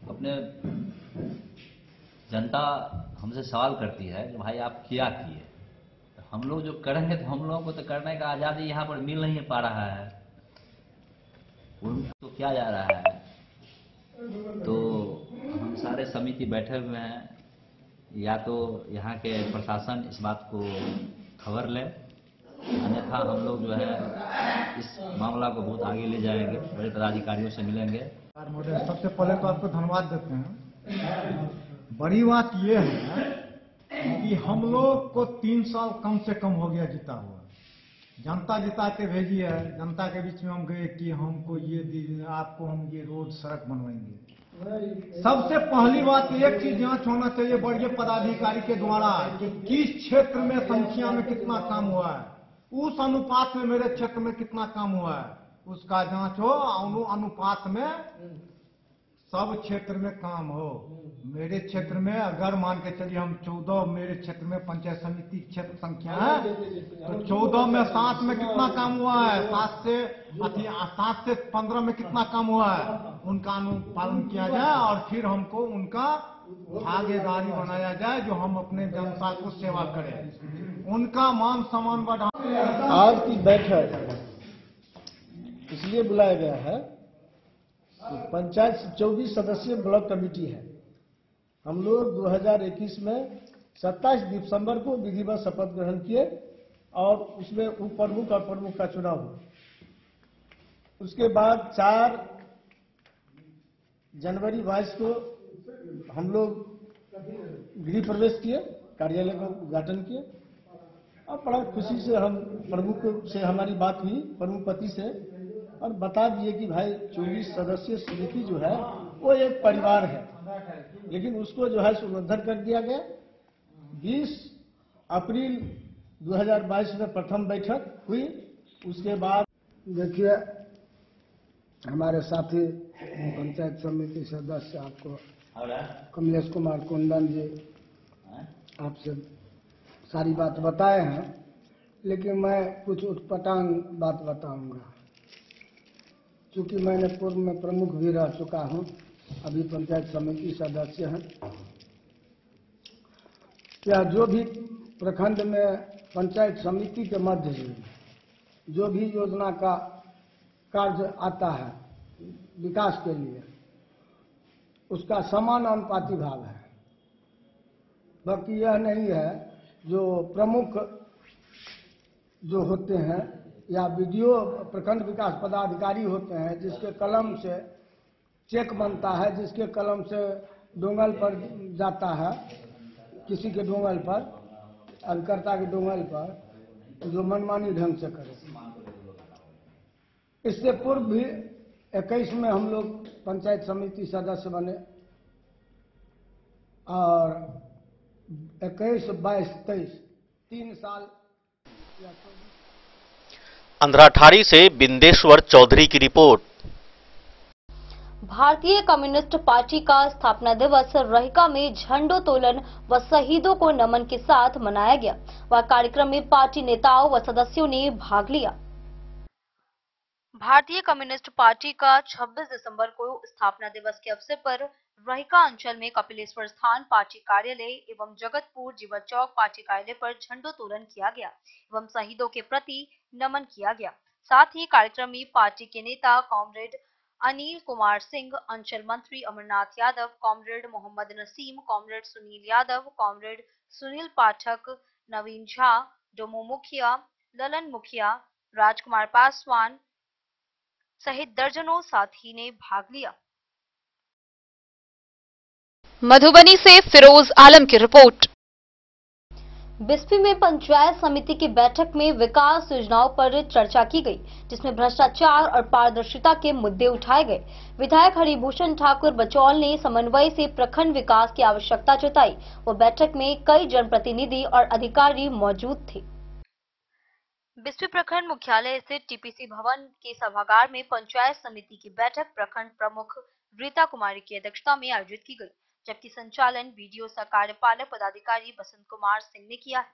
Speaker 14: अपने जनता हमसे सवाल करती है कि भाई आप क्या किए। तो हम लोग जो करेंगे तो हम लोगों को तो करने का आज़ादी यहाँ पर मिल नहीं पा रहा है, तो क्या जा रहा है। तो हम सारे समिति बैठे हुए हैं, या तो यहाँ के प्रशासन इस बात को खबर ले, अन्यथा हम लोग जो है इस मामला को बहुत आगे ले जाएंगे, बड़े पदाधिकारियों से मिलेंगे।
Speaker 15: सबसे पहले तो आपको धन्यवाद देते हैं। बड़ी बात ये है कि हम लोग को 3 साल कम से कम हो गया जीता हुआ। जनता जिता के भेजी है, जनता के बीच में हम गए कि हमको ये दीजिए, आपको हम ये रोड सड़क बनवाएंगे। सबसे पहली बात एक चीज जांच होना चाहिए बड़े पदाधिकारी के द्वारा कि किस क्षेत्र में संख्या में कितना काम हुआ है, उस अनुपात में मेरे क्षेत्र में कितना काम हुआ है, उसका जांच हो। अनुपात में सब क्षेत्र में काम हो। मेरे क्षेत्र में अगर मान के चलिए हम 14, मेरे क्षेत्र में पंचायत समिति क्षेत्र संख्या है, तो 14 में 7 में कितना काम हुआ है, 7 से 15 में कितना काम हुआ है, उनका अनुपालन किया जाए और फिर हमको उनका भागीदारी बनाया जाए, जो हम अपने जनता को सेवा करें, उनका मान सम्मान बढ़ा।
Speaker 16: आज की बैठक इसलिए बुलाया गया है कि पंचायत 24 सदस्यीय ब्लॉक कमेटी है। हम लोग 2021 में 27 दिसंबर को विधिवत शपथ ग्रहण किए और उसमें उप प्रमुख और प्रमुख का चुनाव हुआ। उसके बाद 4 जनवरी 22 को हम लोग गृह प्रवेश किए, कार्यालय का उद्घाटन किए और बड़ा खुशी से हम प्रमुख से हमारी बात हुई, प्रमुख पति से, और बता दिए कि भाई 24 सदस्यीय समिति जो है वो एक परिवार है, लेकिन उसको जो है सुदृढ़ कर दिया गया। 20 अप्रैल 2022 में प्रथम बैठक हुई। उसके बाद
Speaker 2: देखिए हमारे साथी पंचायत समिति सदस्य आपको कमलेश कुमार कुंदन जी आपसे सारी बात बताए हैं।
Speaker 16: लेकिन मैं कुछ उटपटांग बात बताऊंगा। चूंकि मैंने पूर्व में प्रमुख भी रह चुका हूं, अभी पंचायत समिति सदस्य हैं। या जो भी प्रखंड में पंचायत समिति के मध्य से जो भी योजना का कार्य आता है विकास के लिए, उसका समान अनुपाती भाग है। बाकी यह नहीं है जो प्रमुख जो होते हैं या बीडीओ प्रखंड विकास पदाधिकारी होते हैं, जिसके कलम से चेक बनता है, जिसके कलम से डोंगल पर जाता है, किसी के डोंगल पर, अभिकर्ता के डोंगल पर, जो मनमानी ढंग से करे। इससे पूर्व भी 21 में हम लोग पंचायत समिति सदस्य बने और 21, 22, 23 3 साल।
Speaker 7: अंधराठारी से बिंदेश्वर चौधरी की रिपोर्ट।
Speaker 1: भारतीय कम्युनिस्ट पार्टी का स्थापना दिवस रहिका में झंडोत्तोलन व शहीदों को नमन के साथ मनाया गया। वह कार्यक्रम में पार्टी नेताओं व सदस्यों ने भाग लिया। भारतीय कम्युनिस्ट पार्टी का 26 दिसंबर को स्थापना दिवस के अवसर पर रहिका अंचल में कपिलेश्वर स्थान पार्टी कार्यालय एवं जगतपुर जीवा चौक पार्टी कार्यालय पर झंडोत्तोलन किया गया एवं शहीदों के प्रति नमन किया गया। साथ ही कार्यक्रम में पार्टी के नेता कॉमरेड अनिल कुमार सिंह, अंचल मंत्री Amarnath Yadav, comrade Mohammad Naseem, comrade Sunil Yadav, comrade Sunil Pathak, Naveen Jha, Domo मुखिया, ललन मुखिया, राजकुमार पासवान सहित दर्जनों साथी ने भाग लिया।
Speaker 9: मधुबनी से फिरोज आलम की रिपोर्ट।
Speaker 1: बिस्फी में पंचायत समिति की बैठक में विकास योजनाओं पर चर्चा की गई, जिसमें भ्रष्टाचार और पारदर्शिता के मुद्दे उठाए गए। विधायक हरिभूषण ठाकुर बचौल ने समन्वय से प्रखंड विकास की आवश्यकता जताई। वो बैठक में कई जनप्रतिनिधि और अधिकारी मौजूद थे। बिस्फी प्रखंड मुख्यालय स्थित टीपीसी भवन के सभागार में पंचायत समिति की बैठक प्रखंड प्रमुख रीता कुमारी की अध्यक्षता में आयोजित की गई, जबकि संचालन बीडीओ सह कार्यपालक पदाधिकारी बसंत कुमार सिंह ने किया है।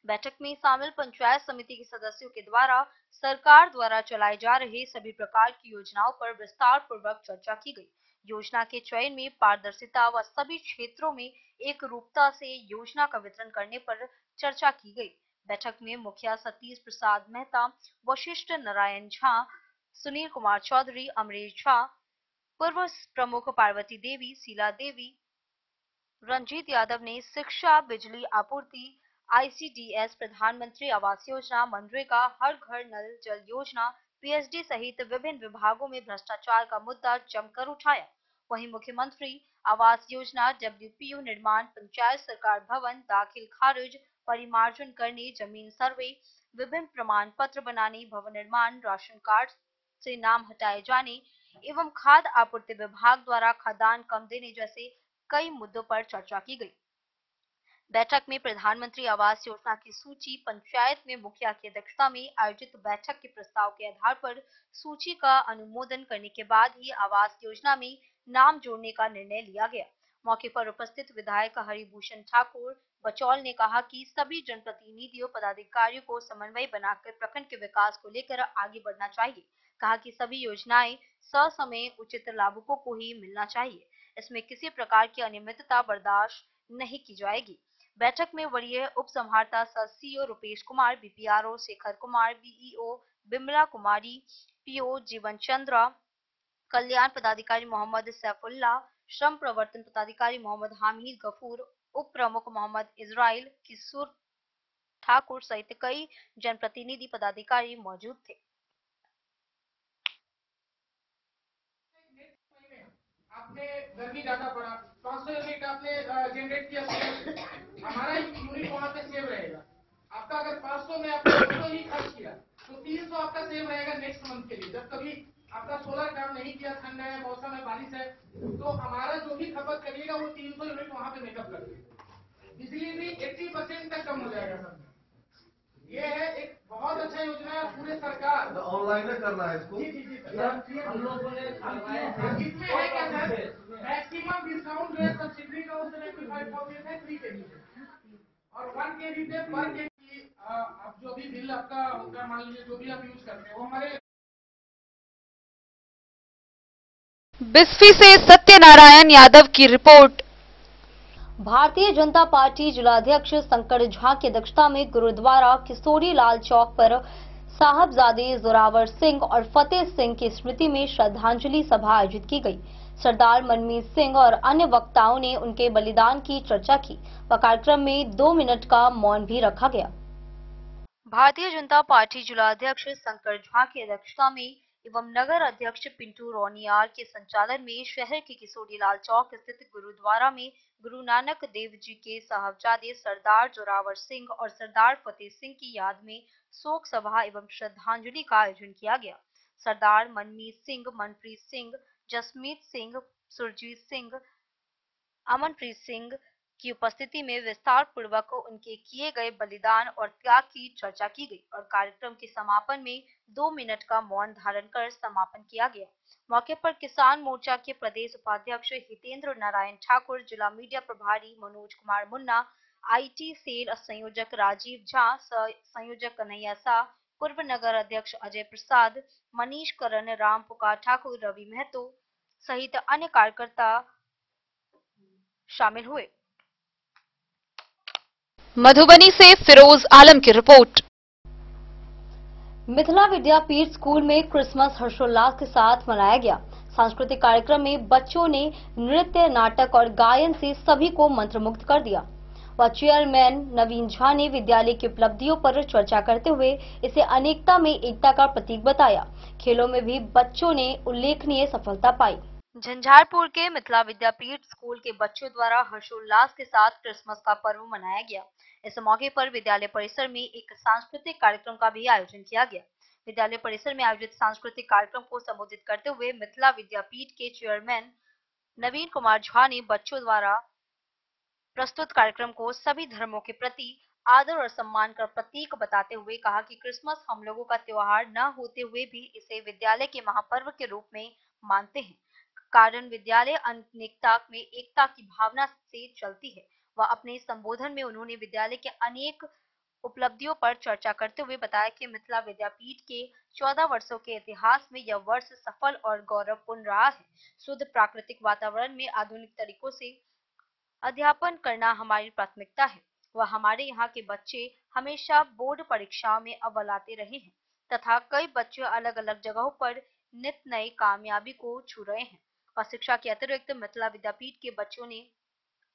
Speaker 1: बैठक में शामिल पंचायत समिति के सदस्यों के द्वारा सरकार द्वारा चलाए जा रहे सभी प्रकार की योजनाओं पर विस्तार पूर्वक चर्चा की गई। योजना के चयन में पारदर्शिता व सभी क्षेत्रों में एक रूपता से योजना का वितरण करने पर चर्चा की गई। बैठक में मुखिया सतीश प्रसाद मेहता, वशिष्ठ नारायण झा, सुनील कुमार चौधरी, अमरीश झा, पूर्व प्रमुख पार्वती देवी, शीला देवी, रंजीत यादव ने शिक्षा, बिजली आपूर्ति, आईसीडीएस, प्रधानमंत्री आवास योजना, मनरेगा, हर घर नल जल योजना, पीएचडी सहित विभिन्न विभागों में भ्रष्टाचार का मुद्दा जमकर उठाया। वहीं मुख्यमंत्री आवास योजना, डब्ल्यूपीयू निर्माण, पंचायत सरकार भवन, दाखिल खारिज, परिमार्जन करने, जमीन सर्वे, विभिन्न प्रमाण पत्र बनाने, भवन निर्माण, राशन कार्ड से नाम हटाए जाने एवं खाद्य आपूर्ति विभाग द्वारा खाद्यान्न कम देने जैसे कई मुद्दों पर चर्चा की गई। बैठक में प्रधानमंत्री आवास योजना की सूची पंचायत में मुखिया की अध्यक्षता में आयोजित बैठक के प्रस्ताव के आधार पर सूची का अनुमोदन करने के बाद ही आवास योजना में नाम जोड़ने का निर्णय लिया गया। मौके पर उपस्थित विधायक हरिभूषण ठाकुर बचौल ने कहा कि सभी जनप्रतिनिधियों पदाधिकारियों को समन्वय बनाकर प्रखंड के विकास को लेकर आगे बढ़ना चाहिए। कहा कि सभी योजनाएं ससमय उचित लाभुकों को ही मिलना चाहिए, इसमें किसी प्रकार की अनियमितता बर्दाश्त नहीं की जाएगी। बैठक में वरीय उप संहारता सह CO Rupesh Kumar, BPRO Shekhar Kumar, BEO Bimla Kumari, PO Jeevan Chandra, कल्याण पदाधिकारी मोहम्मद सैफुल्ला, श्रम प्रवर्तन पदाधिकारी मोहम्मद हामिद गफूर, उप प्रमुख मोहम्मद इजराइल, किशोर ठाकुर सहित कई जनप्रतिनिधि पदाधिकारी मौजूद थे।
Speaker 17: आपने गर्मी ज्यादा पड़ा, 500 यूनिट आपने जनरेट किया, हमारा यूनिट वहाँ पे सेव रहेगा। आपका अगर 500 में आपने 200 ही खर्च किया तो 300 आपका सेव रहेगा नेक्स्ट मंथ के लिए। जब कभी आपका सोलर काम नहीं किया, ठंड है, मौसम है, बारिश है, तो हमारा जो भी खपत करिएगा वो 300 यूनिट वहाँ पे मेकअप कर देगा। बिजली भी 80% तक कम हो जाएगा सर। ये है एक बहुत अच्छा योजना है, पूरे सरकार
Speaker 18: ऑनलाइन में करना है इसको।
Speaker 17: जी हम लोगों ने इसमें है क्या सर, मैक्सिमम डिस्काउंट जो है सब्सिडी का 75% है 3 kg और 1 kg से पर kg आप जो भी बिल आपका होता है, मान लीजिए जो भी आप यूज करते हैं वो हमारे
Speaker 9: बिस्फी से सत्यनारायण यादव की रिपोर्ट।
Speaker 1: भारतीय जनता पार्टी जिलाध्यक्ष शंकर झा की अध्यक्षता में गुरुद्वारा किशोरी लाल चौक पर साहबजादे जोरावर सिंह और फतेह सिंह की स्मृति में श्रद्धांजलि सभा आयोजित की गई। सरदार मनमीत सिंह और अन्य वक्ताओं ने उनके बलिदान की चर्चा की व कार्यक्रम में 2 मिनट का मौन भी रखा गया। भारतीय जनता पार्टी जिलाध्यक्ष शंकर झा की अध्यक्षता में एवं नगर अध्यक्ष पिंटू रोनियार के संचालन में शहर के किशोरी लाल चौक स्थित गुरुद्वारा में गुरु नानक देव जी के साहबजादे सरदार जोरावर सिंह और सरदार फतेह सिंह की याद में शोक सभा एवं श्रद्धांजलि का आयोजन किया गया। सरदार मनमीत सिंह, मनप्रीत सिंह, जसमीत सिंह, सुरजीत सिंह, अमनप्रीत सिंह की उपस्थिति में विस्तार पूर्वक उनके किए गए बलिदान और त्याग की चर्चा की गई और कार्यक्रम के समापन में 2 मिनट का मौन धारण कर समापन किया गया। मौके पर किसान मोर्चा के प्रदेश उपाध्यक्ष हितेंद्र नारायण ठाकुर, जिला मीडिया प्रभारी मनोज कुमार मुन्ना, आईटी सेल संयोजक राजीव झा, संयोजक कन्हैया शाह, पूर्व नगर अध्यक्ष अजय प्रसाद, मनीष करण, राम पुकार ठाकुर, रवि महतो सहित अन्य कार्यकर्ता शामिल हुए।
Speaker 9: मधुबनी से फिरोज आलम की रिपोर्ट।
Speaker 1: मिथिला विद्यापीठ स्कूल में क्रिसमस हर्षोल्लास के साथ मनाया गया। सांस्कृतिक कार्यक्रम में बच्चों ने नृत्य, नाटक और गायन से सभी को मंत्रमुग्ध कर दिया। व चेयरमैन नवीन झा ने विद्यालय की उपलब्धियों पर चर्चा करते हुए इसे अनेकता में एकता का प्रतीक बताया। खेलों में भी बच्चों ने उल्लेखनीय सफलता पाई। झंझारपुर के मिथिला विद्यापीठ स्कूल के बच्चों द्वारा हर्षोल्लास के साथ क्रिसमस का पर्व मनाया गया। इस मौके पर विद्यालय परिसर में एक सांस्कृतिक कार्यक्रम का भी आयोजन किया गया। विद्यालय परिसर में आयोजित सांस्कृतिक कार्यक्रम को संबोधित करते हुए मिथिला विद्यापीठ के चेयरमैन नवीन कुमार झा ने बच्चों द्वारा प्रस्तुत कार्यक्रम को सभी धर्मों के प्रति आदर और सम्मान का प्रतीक बताते हुए कहा कि क्रिसमस हम लोगों का त्योहार न होते हुए भी इसे विद्यालय के महापर्व के रूप में मानते हैं। कारण विद्यालय अनेकता में एकता की भावना से चलती है। वह अपने संबोधन में उन्होंने विद्यालय के अनेक उपलब्धियों पर चर्चा करते हुए बताया कि मिथिला विद्यापीठ के 14 वर्षों के इतिहास में यह वर्ष सफल और गौरवपूर्ण रहा है। शुद्ध प्राकृतिक वातावरण में आधुनिक तरीकों से अध्यापन करना हमारी प्राथमिकता है। वह हमारे यहाँ के बच्चे हमेशा बोर्ड परीक्षाओं में अव्वल आते रहे हैं तथा कई बच्चे अलग अलग जगहों पर नित नई कामयाबी को छू रहे हैं। और शिक्षा के अतिरिक्त मिथिला विद्यापीठ के बच्चों ने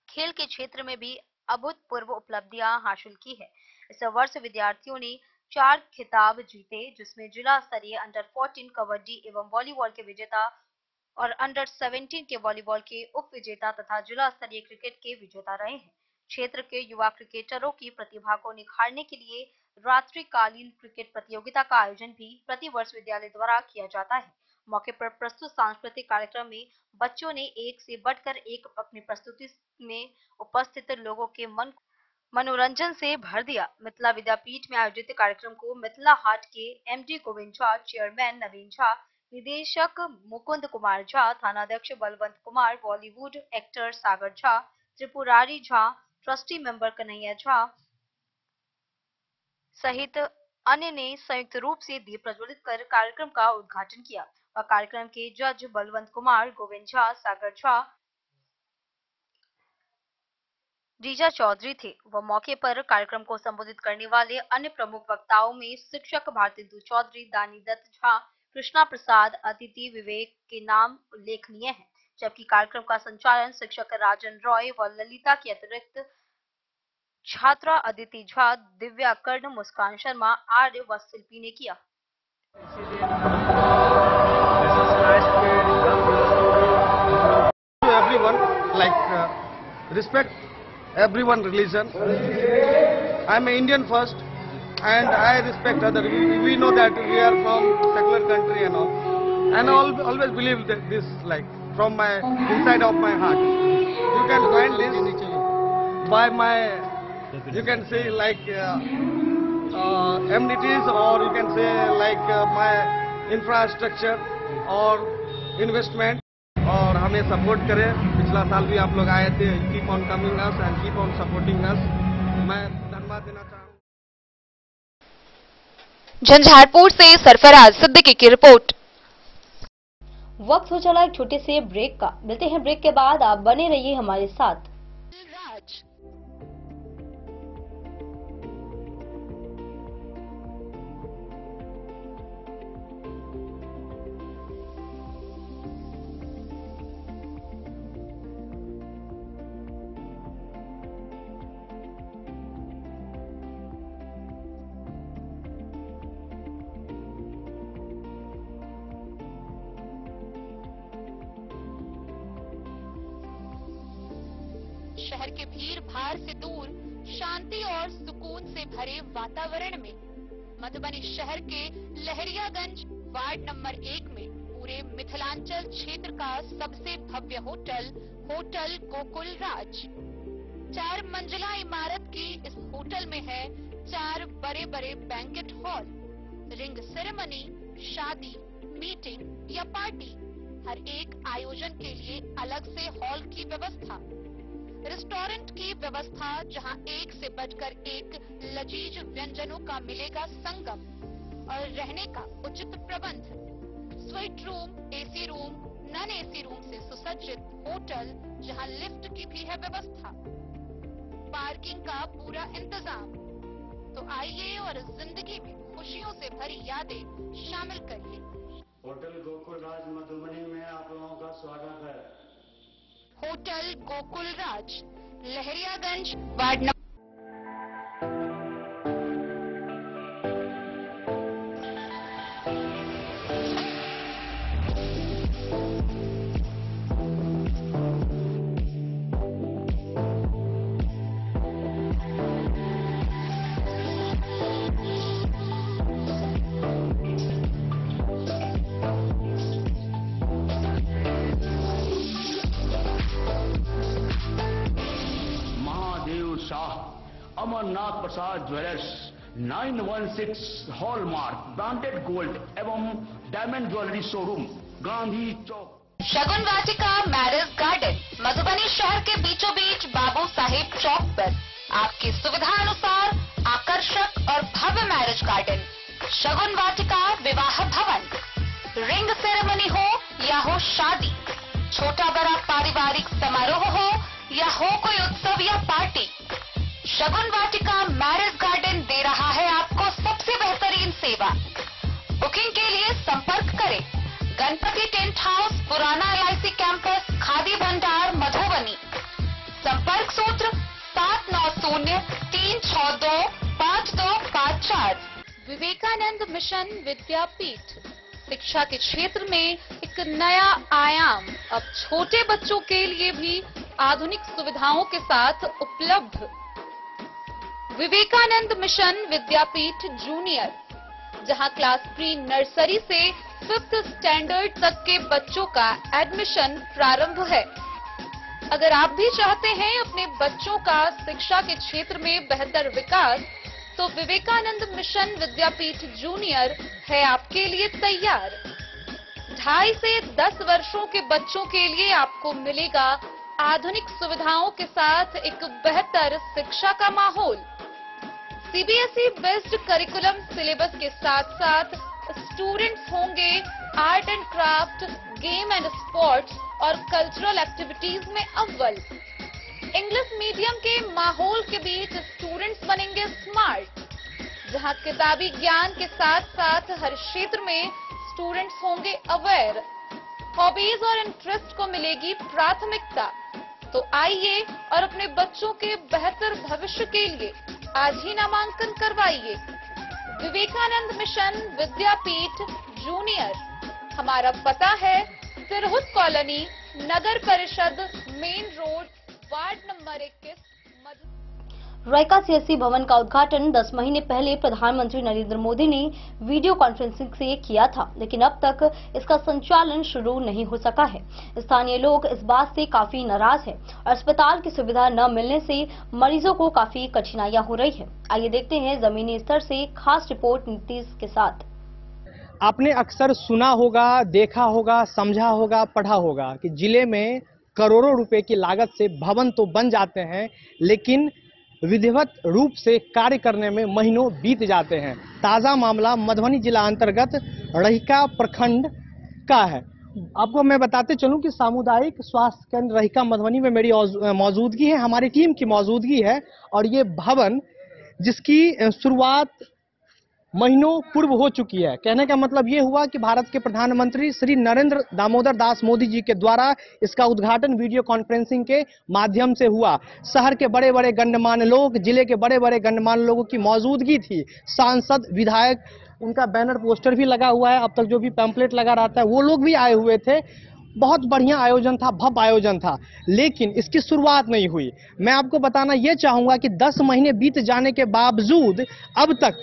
Speaker 1: खेल के क्षेत्र में भी अभूतपूर्व उपलब्धियां हासिल की है। इस वर्ष विद्यार्थियों ने 4 खिताब जीते, जिसमें जिला स्तरीय अंडर 14 कबड्डी एवं वॉलीबॉल के विजेता और अंडर 17 के वॉलीबॉल के उप विजेता तथा जिला स्तरीय क्रिकेट के विजेता रहे हैं। क्षेत्र के युवा क्रिकेटरों की प्रतिभा को निखारने के लिए रात्रिकालीन क्रिकेट प्रतियोगिता का आयोजन भी प्रतिवर्ष विद्यालय द्वारा किया जाता है। मौके पर प्रस्तुत सांस्कृतिक कार्यक्रम में बच्चों ने एक से बढ़कर एक अपनी प्रस्तुति में उपस्थित लोगों के मन मनोरंजन से भर दिया। मिथिला विद्यापीठ में आयोजित कार्यक्रम को मिथिला हाट के एमडी गोविंद झा, चेयरमैन नवीन झा, निदेशक मुकुंद कुमार झा, थानाध्यक्ष बलवंत कुमार, बॉलीवुड एक्टर सागर झा, त्रिपुरारी झा, ट्रस्टी मेंबर कन्हैया झा सहित अन्य ने संयुक्त रूप से दीप प्रज्वलित कर कार्यक्रम का उद्घाटन किया। और कार्यक्रम के जज बलवंत कुमार, गोविंद झा, सागर झा, रीजा चौधरी थे। वह मौके पर कार्यक्रम को संबोधित करने वाले अन्य प्रमुख वक्ताओं में शिक्षक भारतेंदु चौधरी, दानी दत्त झा, कृष्णा प्रसाद, अतिथि विवेक के नाम उल्लेखनीय है। जबकि कार्यक्रम का संचालन शिक्षक राजन रॉय व ललिता के अतिरिक्त छात्रा अदिति झा, दिव्या कर्ण, मुस्कान शर्मा, आर्य व शिल्पी ने किया।
Speaker 16: Everyone, respect everyone religion. I am an Indian first, and I respect other. We know that we are from secular country and all, and I always believe that this from my inside of my heart. You can find this by my, you can say amenities, or you can say my infrastructure or investment. और हमें support करें। पिछला साल भी आप लोग आए थे। Keep on coming us and keep on supporting us. मैं धन्यवाद देना चाहूँगा।
Speaker 9: झंझारपुर से सरफराज सिद्दीकी की रिपोर्ट।
Speaker 1: वक्त हो चला एक छोटे से ब्रेक का। मिलते हैं ब्रेक के बाद, आप बने रहिए हमारे साथ।
Speaker 13: शहर के भीड़ भाड़ से दूर शांति और सुकून से भरे वातावरण में मधुबनी शहर के लहरियागंज वार्ड नंबर 1 में पूरे मिथिलांचल क्षेत्र का सबसे भव्य होटल होटल गोकुल राज 4 मंजिला इमारत की इस होटल में है 4 बड़े बड़े बैंकेट हॉल, रिंग सेरेमनी, शादी, मीटिंग या पार्टी, हर एक आयोजन के लिए अलग से हॉल की व्यवस्था, रेस्टोरेंट की व्यवस्था जहां एक से बढ़कर एक लजीज व्यंजनों का मिलेगा संगम और रहने का उचित प्रबंध, suite room, AC room, non AC room से सुसज्जित होटल जहां लिफ्ट की भी है व्यवस्था, पार्किंग का पूरा इंतजाम। तो आइए और जिंदगी में खुशियों से भरी यादें शामिल करिए।
Speaker 18: होटल गोकुल राज मधुबनी में आप लोगों का स्वागत है।
Speaker 13: होटल गोकुल राज, लहरियागंज वार्ड नंबर
Speaker 18: अमरनाथ प्रसाद ज्वेलर्स 916 हॉलमार्क ब्रांडेड गोल्ड एवं डायमंड ज्वेलरी शोरूम, गांधी चौक।
Speaker 13: शगुन वाटिका मैरिज गार्डन मधुबनी शहर के बीचों बीच बाबू साहेब चौक पर आपकी सुविधा अनुसार आकर्षक और भव्य मैरिज गार्डन शगुन वाटिका विवाह भवन। रिंग सेरेमनी हो या हो शादी, छोटा बड़ा पारिवारिक समारोह हो या हो कोई उत्सव या पार्टी, शगुन वाटिका मैरिज गार्डन दे रहा है आपको सबसे बेहतरीन सेवा। बुकिंग के लिए संपर्क करें गणपति टेंट हाउस, पुराना LIC कैंपस, खादी भंडार, मधुबनी। संपर्क सूत्र 7903625254। विवेकानंद मिशन विद्यापीठ शिक्षा के क्षेत्र में एक नया आयाम अब छोटे बच्चों के लिए भी आधुनिक सुविधाओं के साथ उपलब्ध। विवेकानंद मिशन विद्यापीठ जूनियर, जहां क्लास प्री नर्सरी से 5th स्टैंडर्ड तक के बच्चों का एडमिशन प्रारंभ है। अगर आप भी चाहते हैं अपने बच्चों का शिक्षा के क्षेत्र में बेहतर विकास, तो विवेकानंद मिशन विद्यापीठ जूनियर है आपके लिए तैयार। 2.5 से 10 वर्षों के बच्चों के लिए आपको मिलेगा आधुनिक सुविधाओं के साथ एक बेहतर शिक्षा का माहौल। CBSE बेस्ड करिकुलम सिलेबस के साथ साथ स्टूडेंट्स होंगे art and craft, game and sports और कल्चरल एक्टिविटीज में अव्वल। इंग्लिश मीडियम के माहौल के बीच स्टूडेंट्स बनेंगे स्मार्ट, जहां किताबी ज्ञान के साथ साथ हर क्षेत्र में स्टूडेंट्स होंगे अवेयर। हॉबीज और इंटरेस्ट को मिलेगी प्राथमिकता। तो आइए और अपने बच्चों के बेहतर भविष्य के लिए आज ही नामांकन करवाइए। विवेकानंद मिशन विद्यापीठ जूनियर, हमारा पता है तिरहुत कॉलोनी, नगर परिषद, main road, ward number 21।
Speaker 1: Raika CSC भवन का उद्घाटन 10 महीने पहले प्रधानमंत्री नरेंद्र मोदी ने वीडियो कॉन्फ्रेंसिंग से किया था, लेकिन अब तक इसका संचालन शुरू नहीं हो सका है। स्थानीय लोग इस बात से काफी नाराज हैं। अस्पताल की सुविधा न मिलने से मरीजों को काफी कठिनाइयां हो रही है। आइए देखते हैं जमीनी स्तर से खास रिपोर्ट नीतीश के साथ।
Speaker 19: आपने अक्सर सुना होगा, देखा होगा, समझा होगा, पढ़ा होगा कि जिले में करोड़ों रुपए की लागत से भवन तो बन जाते हैं, लेकिन विधिवत रूप से कार्य करने में महीनों बीत जाते हैं। ताज़ा मामला मधुबनी जिला अंतर्गत रहिका प्रखंड का है। आपको मैं बताते चलूं कि सामुदायिक स्वास्थ्य केंद्र रहिका मधुबनी में मेरी मौजूदगी है, हमारी टीम की मौजूदगी है। और ये भवन जिसकी शुरुआत महीनों पूर्व हो चुकी है। कहने का मतलब ये हुआ कि भारत के प्रधानमंत्री श्री नरेंद्र दामोदर दास मोदी जी के द्वारा इसका उद्घाटन वीडियो कॉन्फ्रेंसिंग के माध्यम से हुआ। शहर के बड़े बड़े गणमान्य लोग, जिले के बड़े बड़े गणमान्य लोगों की मौजूदगी थी। सांसद, विधायक, उनका बैनर पोस्टर भी लगा हुआ है, अब तक जो भी पैम्पलेट लगा रहता है वो लोग भी आए हुए थे। बहुत बढ़िया आयोजन था, भव्य आयोजन था, लेकिन इसकी शुरुआत नहीं हुई। मैं आपको बताना ये चाहूंगा कि 10 महीने बीत जाने के बावजूद अब तक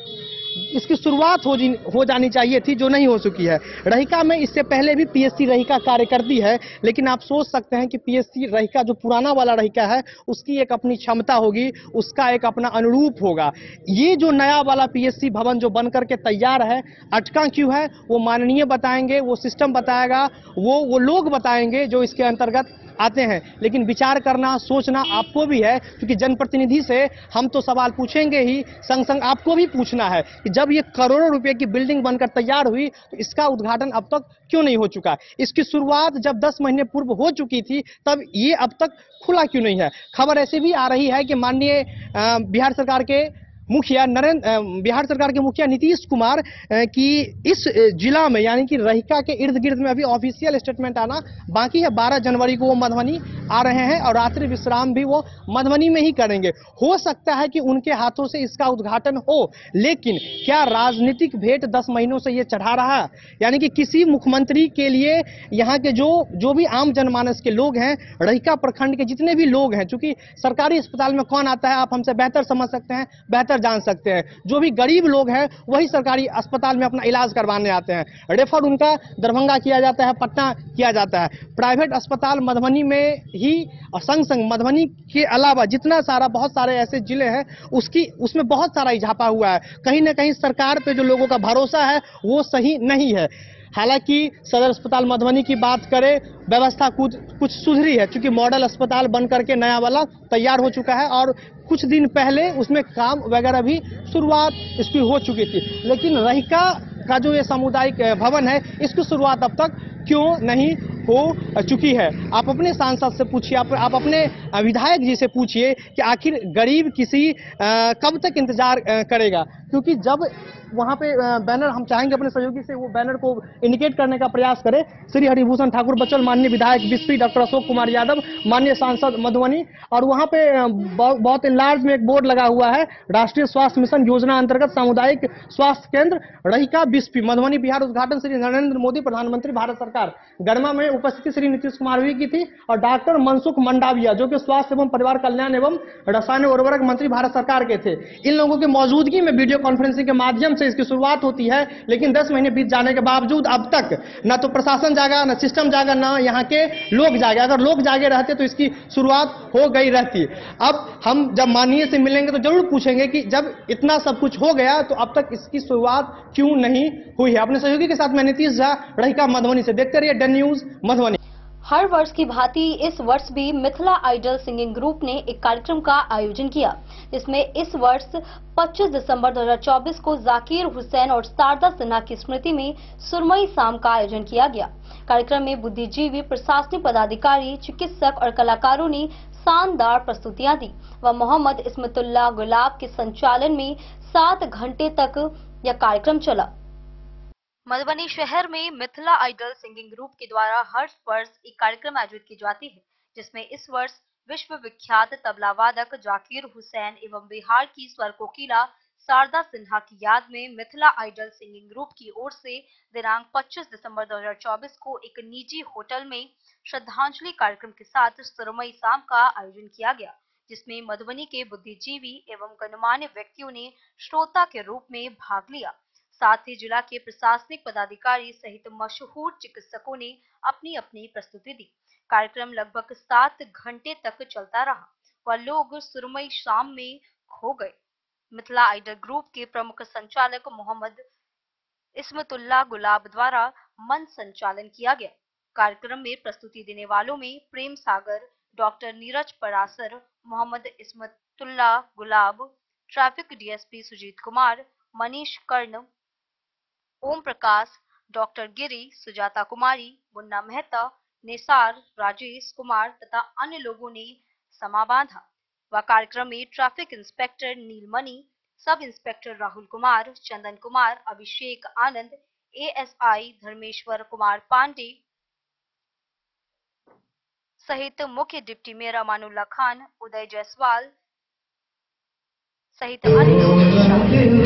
Speaker 19: इसकी शुरुआत हो जानी चाहिए थी, जो नहीं हो चुकी है। रहिका में इससे पहले भी पीएससी रहिका कार्य करती है, लेकिन आप सोच सकते हैं कि पीएससी रहिका जो पुराना वाला रहिका है उसकी एक अपनी क्षमता होगी, उसका एक अपना अनुरूप होगा। ये जो नया वाला पीएससी भवन जो बन करके तैयार है, अटका क्यों है वो माननीय बताएंगे, वो सिस्टम बताएगा, वो लोग बताएंगे जो इसके अंतर्गत आते हैं। लेकिन विचार करना, सोचना आपको भी है, क्योंकि जनप्रतिनिधि से हम तो सवाल पूछेंगे ही, संग संग आपको भी पूछना है कि जब ये करोड़ों रुपए की बिल्डिंग बनकर तैयार हुई तो इसका उद्घाटन अब तक क्यों नहीं हो चुका? इसकी शुरुआत जब 10 महीने पूर्व हो चुकी थी तब ये अब तक खुला क्यों नहीं है? खबर ऐसे भी आ रही है कि माननीय बिहार सरकार के मुखिया नीतीश कुमार की इस जिला में यानी कि रहिका के इर्द गिर्द में अभी ऑफिशियल स्टेटमेंट आना बाकी है। 12 जनवरी को वो मधुबनी आ रहे हैं और रात्रि विश्राम भी वो मधुबनी में ही करेंगे। हो सकता है कि उनके हाथों से इसका उद्घाटन हो, लेकिन क्या राजनीतिक भेंट 10 महीनों से ये चढ़ा रहा है? यानी कि किसी मुख्यमंत्री के लिए यहाँ के जो भी आम जनमानस के लोग हैं, रहिका प्रखंड के जितने भी लोग हैं, चूंकि सरकारी अस्पताल में कौन आता है आप हमसे बेहतर समझ सकते हैं, बेहतर जान सकते हैं। जो भी गरीब लोग हैं वही सरकारी अस्पताल में अपना इलाज करवाने आते हैं। रेफर उनका दरभंगा किया जाता है, पटना किया जाता है। प्राइवेट अस्पताल मधुबनी में ही और संग मधुबनी के अलावा जितना सारा बहुत सारे ऐसे जिले हैं उसमें बहुत सारा इजाफा हुआ है। कहीं ना कहीं सरकार पे जो लोगों का भरोसा है वो सही नहीं है। हालांकि सदर अस्पताल मधुबनी की बात करें, व्यवस्था कुछ सुधरी है, क्योंकि मॉडल अस्पताल बन करके नया वाला तैयार हो चुका है और कुछ दिन पहले उसमें काम वगैरह भी शुरुआत इसकी हो चुकी थी। लेकिन रहिका का जो ये सामुदायिक भवन है, इसकी शुरुआत अब तक क्यों नहीं हो चुकी है? आप अपने सांसद से पूछिए, आप अपने विधायक जी से पूछिए कि आखिर गरीब कब तक इंतजार करेगा? क्योंकि जब वहाँ पे बैनर हम चाहेंगे अपने सहयोगी से वो बैनर को इंडिकेट करने का प्रयास करें। श्री हरिभूषण ठाकुर बचल, माननीय विधायक बिस्फी, डॉक्टर अशोक कुमार यादव, माननीय सांसद मधुबनी, और वहाँ पे बहुत लार्ज में एक बोर्ड लगा हुआ है, राष्ट्रीय स्वास्थ्य मिशन योजना अंतर्गत सामुदायिक स्वास्थ्य केंद्र रहिका बिस्फी मधुबनी बिहार, उद्घाटन श्री नरेंद्र मोदी प्रधानमंत्री भारत सरकार। गरमा में उपस्थिति श्री नीतीश कुमार भी की थी और डॉक्टर मनसुख मंडाविया जो कि स्वास्थ्य एवं परिवार कल्याण एवं रसायन उर्वरक मंत्री भारत सरकार के थे। इन लोगों की मौजूदगी में वीडियो कॉन्फ्रेंसिंग के माध्यम से इसकी शुरुआत होती है। लेकिन 10 महीने बीत जाने के बावजूद अब तक ना तो प्रशासन जागा, ना सिस्टम जागा, ना यहाँ के लोग जागे। अगर लोग जागे रहते तो इसकी शुरुआत हो गई रहती। अब हम जब माननीय से मिलेंगे तो जरूर पूछेंगे कि जब इतना सब कुछ हो गया तो अब तक इसकी शुरुआत क्यों नहीं हुई है। अपने सहयोगी के साथ मैं नीतीश झा, रहिका मधुबनी से। देखते रहिए डन न्यूज मधुबनी।
Speaker 1: हर वर्ष की भांति इस वर्ष भी मिथिला आइडल सिंगिंग ग्रुप ने एक कार्यक्रम का आयोजन किया, जिसमें इस वर्ष 25 दिसंबर 2024 को जाकिर हुसैन और शारदा सिन्हा की स्मृति में सुरमई शाम का आयोजन किया गया। कार्यक्रम में बुद्धिजीवी, प्रशासनिक पदाधिकारी, चिकित्सक और कलाकारों ने शानदार प्रस्तुतियां दी व मोहम्मद इस्मतुल्लाह गुलाब के संचालन में 7 घंटे तक यह कार्यक्रम चला। मधुबनी शहर में मिथिला आइडल सिंगिंग ग्रुप के द्वारा हर वर्ष एक कार्यक्रम आयोजित की जाती है, जिसमें इस वर्ष विश्व विख्यात तबला वादक जाकिर हुसैन एवं बिहार की स्वर कोकिला शारदा सिन्हा की याद में मिथिला आइडल सिंगिंग ग्रुप की ओर से दिनांक 25 दिसंबर 2024 को एक निजी होटल में श्रद्धांजलि कार्यक्रम के साथ सुरमई शाम का आयोजन किया गया, जिसमें मधुबनी के बुद्धिजीवी एवं गणमान्य व्यक्तियों ने श्रोता के रूप में भाग लिया। साथ ही जिला के प्रशासनिक पदाधिकारी सहित मशहूर चिकित्सकों ने अपनी अपनी प्रस्तुति दी। कार्यक्रम लगभग 7 घंटे तक चलता रहा व लोग सुरमई शाम में खो गए। मिथिला आइडल ग्रुप के प्रमुख संचालक मोहम्मद इस्मतुल्लाह गुलाब द्वारा मंच संचालन किया गया। कार्यक्रम में प्रस्तुति देने वालों में प्रेम सागर, डॉक्टर नीरज परासर, मोहम्मद इस्मत तुल्ला गुलाब, ट्रैफिक डीएसपी सुजीत कुमार, मनीष कर्ण, ओम प्रकाश, डॉक्टर गिरी, सुजाता कुमारी, मुन्ना मेहता, निसार, राजेश कुमार तथा अन्य लोगों ने समा बांधा। वह कार्यक्रम में traffic inspector Neelmani, sub inspector Rahul Kumar, Chandan Kumar, Abhishek Anand, ASI Dharmeshwar Kumar Pandey सहित मुख्य डिप्टी मेयर अमानुल्लाह खान, उदय जायसवाल सहित अन्य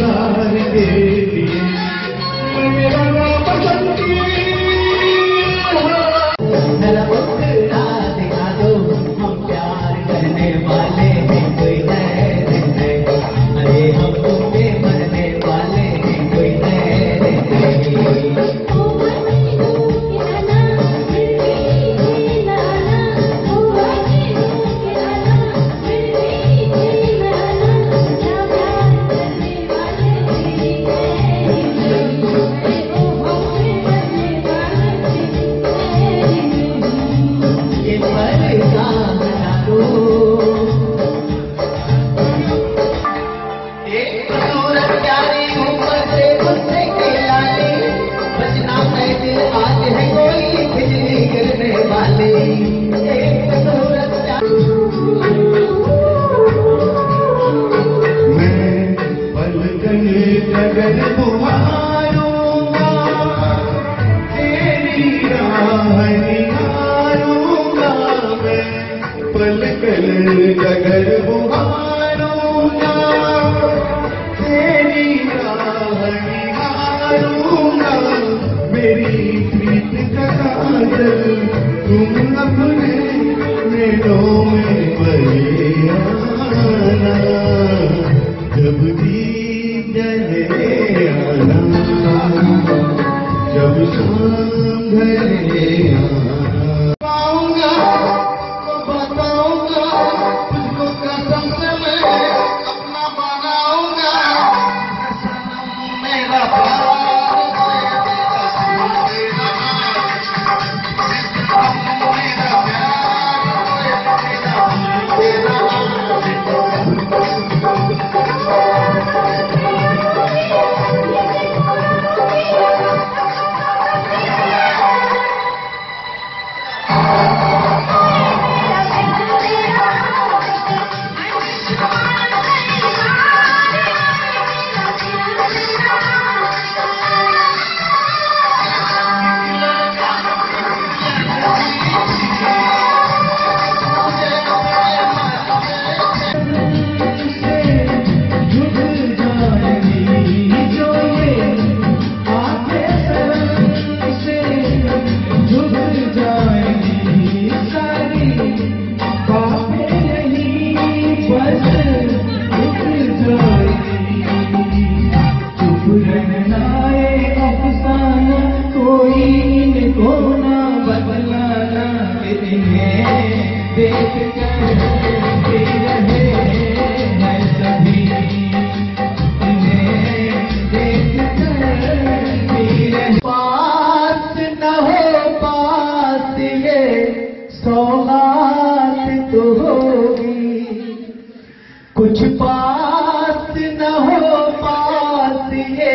Speaker 20: कुछ पास न हो पास ये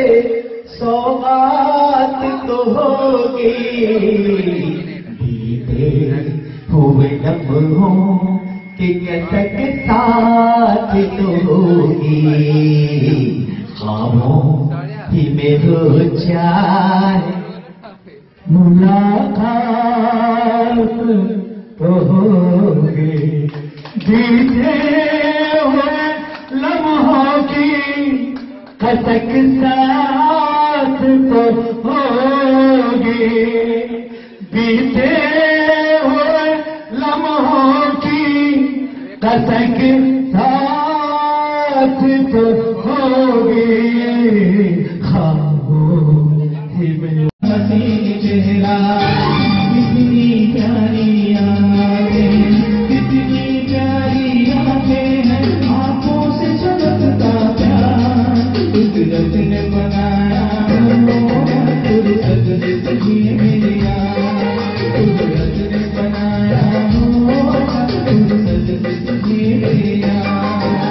Speaker 20: सौगात तो होगी, बीते हुए लम्हों की कसक साथ तो होगी, ख्वाबों ही में हो जाए मुलाकात तो होगी, बीते हुए लम्हों की कसक साथ तो होगी, बीते हुए लम्हों की कसक साथ तो होगी, ख्वाबों ही में हसीन चेहरा कितनी प्यारी यादें, कितनी प्यारी यादें हैं आंखों से झलकता प्यार, कुदरत ने बनाया कुदरत ने सजी मेरी यार, कुदरत ने बनाया कुदरत ने सजी मेरी यार।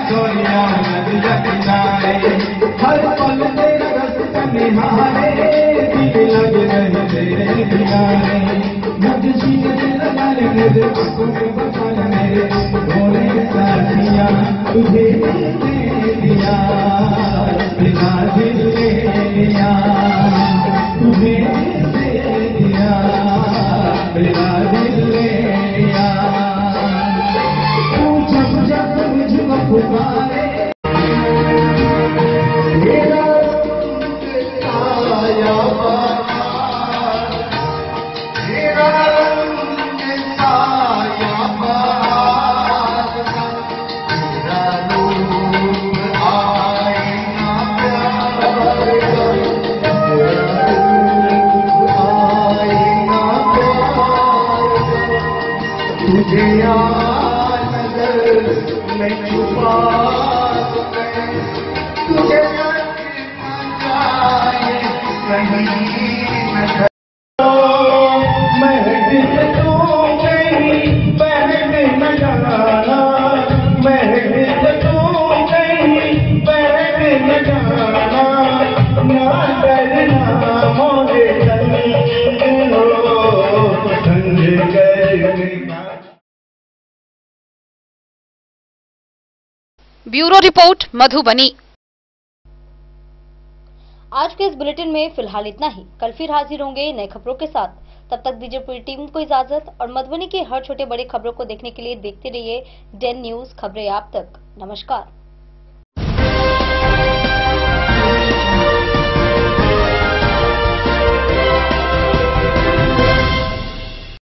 Speaker 20: गोरिया नदिया किनारे हर पल तेरा रास्ता निहारे दिल लगे रहे तेरे किनारे मुझे सीने लगा मेरे आंखों में बचा मेरे भोले साथिया तुझे दे दिया बिना दिल ले लिया तुझे दे दिया बिना दिल ले लिया तू जब जब मुझको पुकारे मेरा साया बहार मेरा साया बहार मेरा रूप आईना प्यार आईना प्यार तुझे याद नजर में छुपा तुझे कहीं नजर महफिल तू कहीं बहन न जाना महफिल तू कहीं बहन न जाना ना डरना मोरे संग हो संग करना।
Speaker 13: Bureau report Madhubani.
Speaker 1: आज के इस बुलेटिन में फिलहाल इतना ही। कल फिर हाजिर होंगे नई खबरों के साथ। तब तक दीजिए पूरी टीम को इजाजत और मधुबनी की हर छोटे बड़े खबरों को देखने के लिए देखते रहिए डेन न्यूज खबरें आप तक। नमस्कार।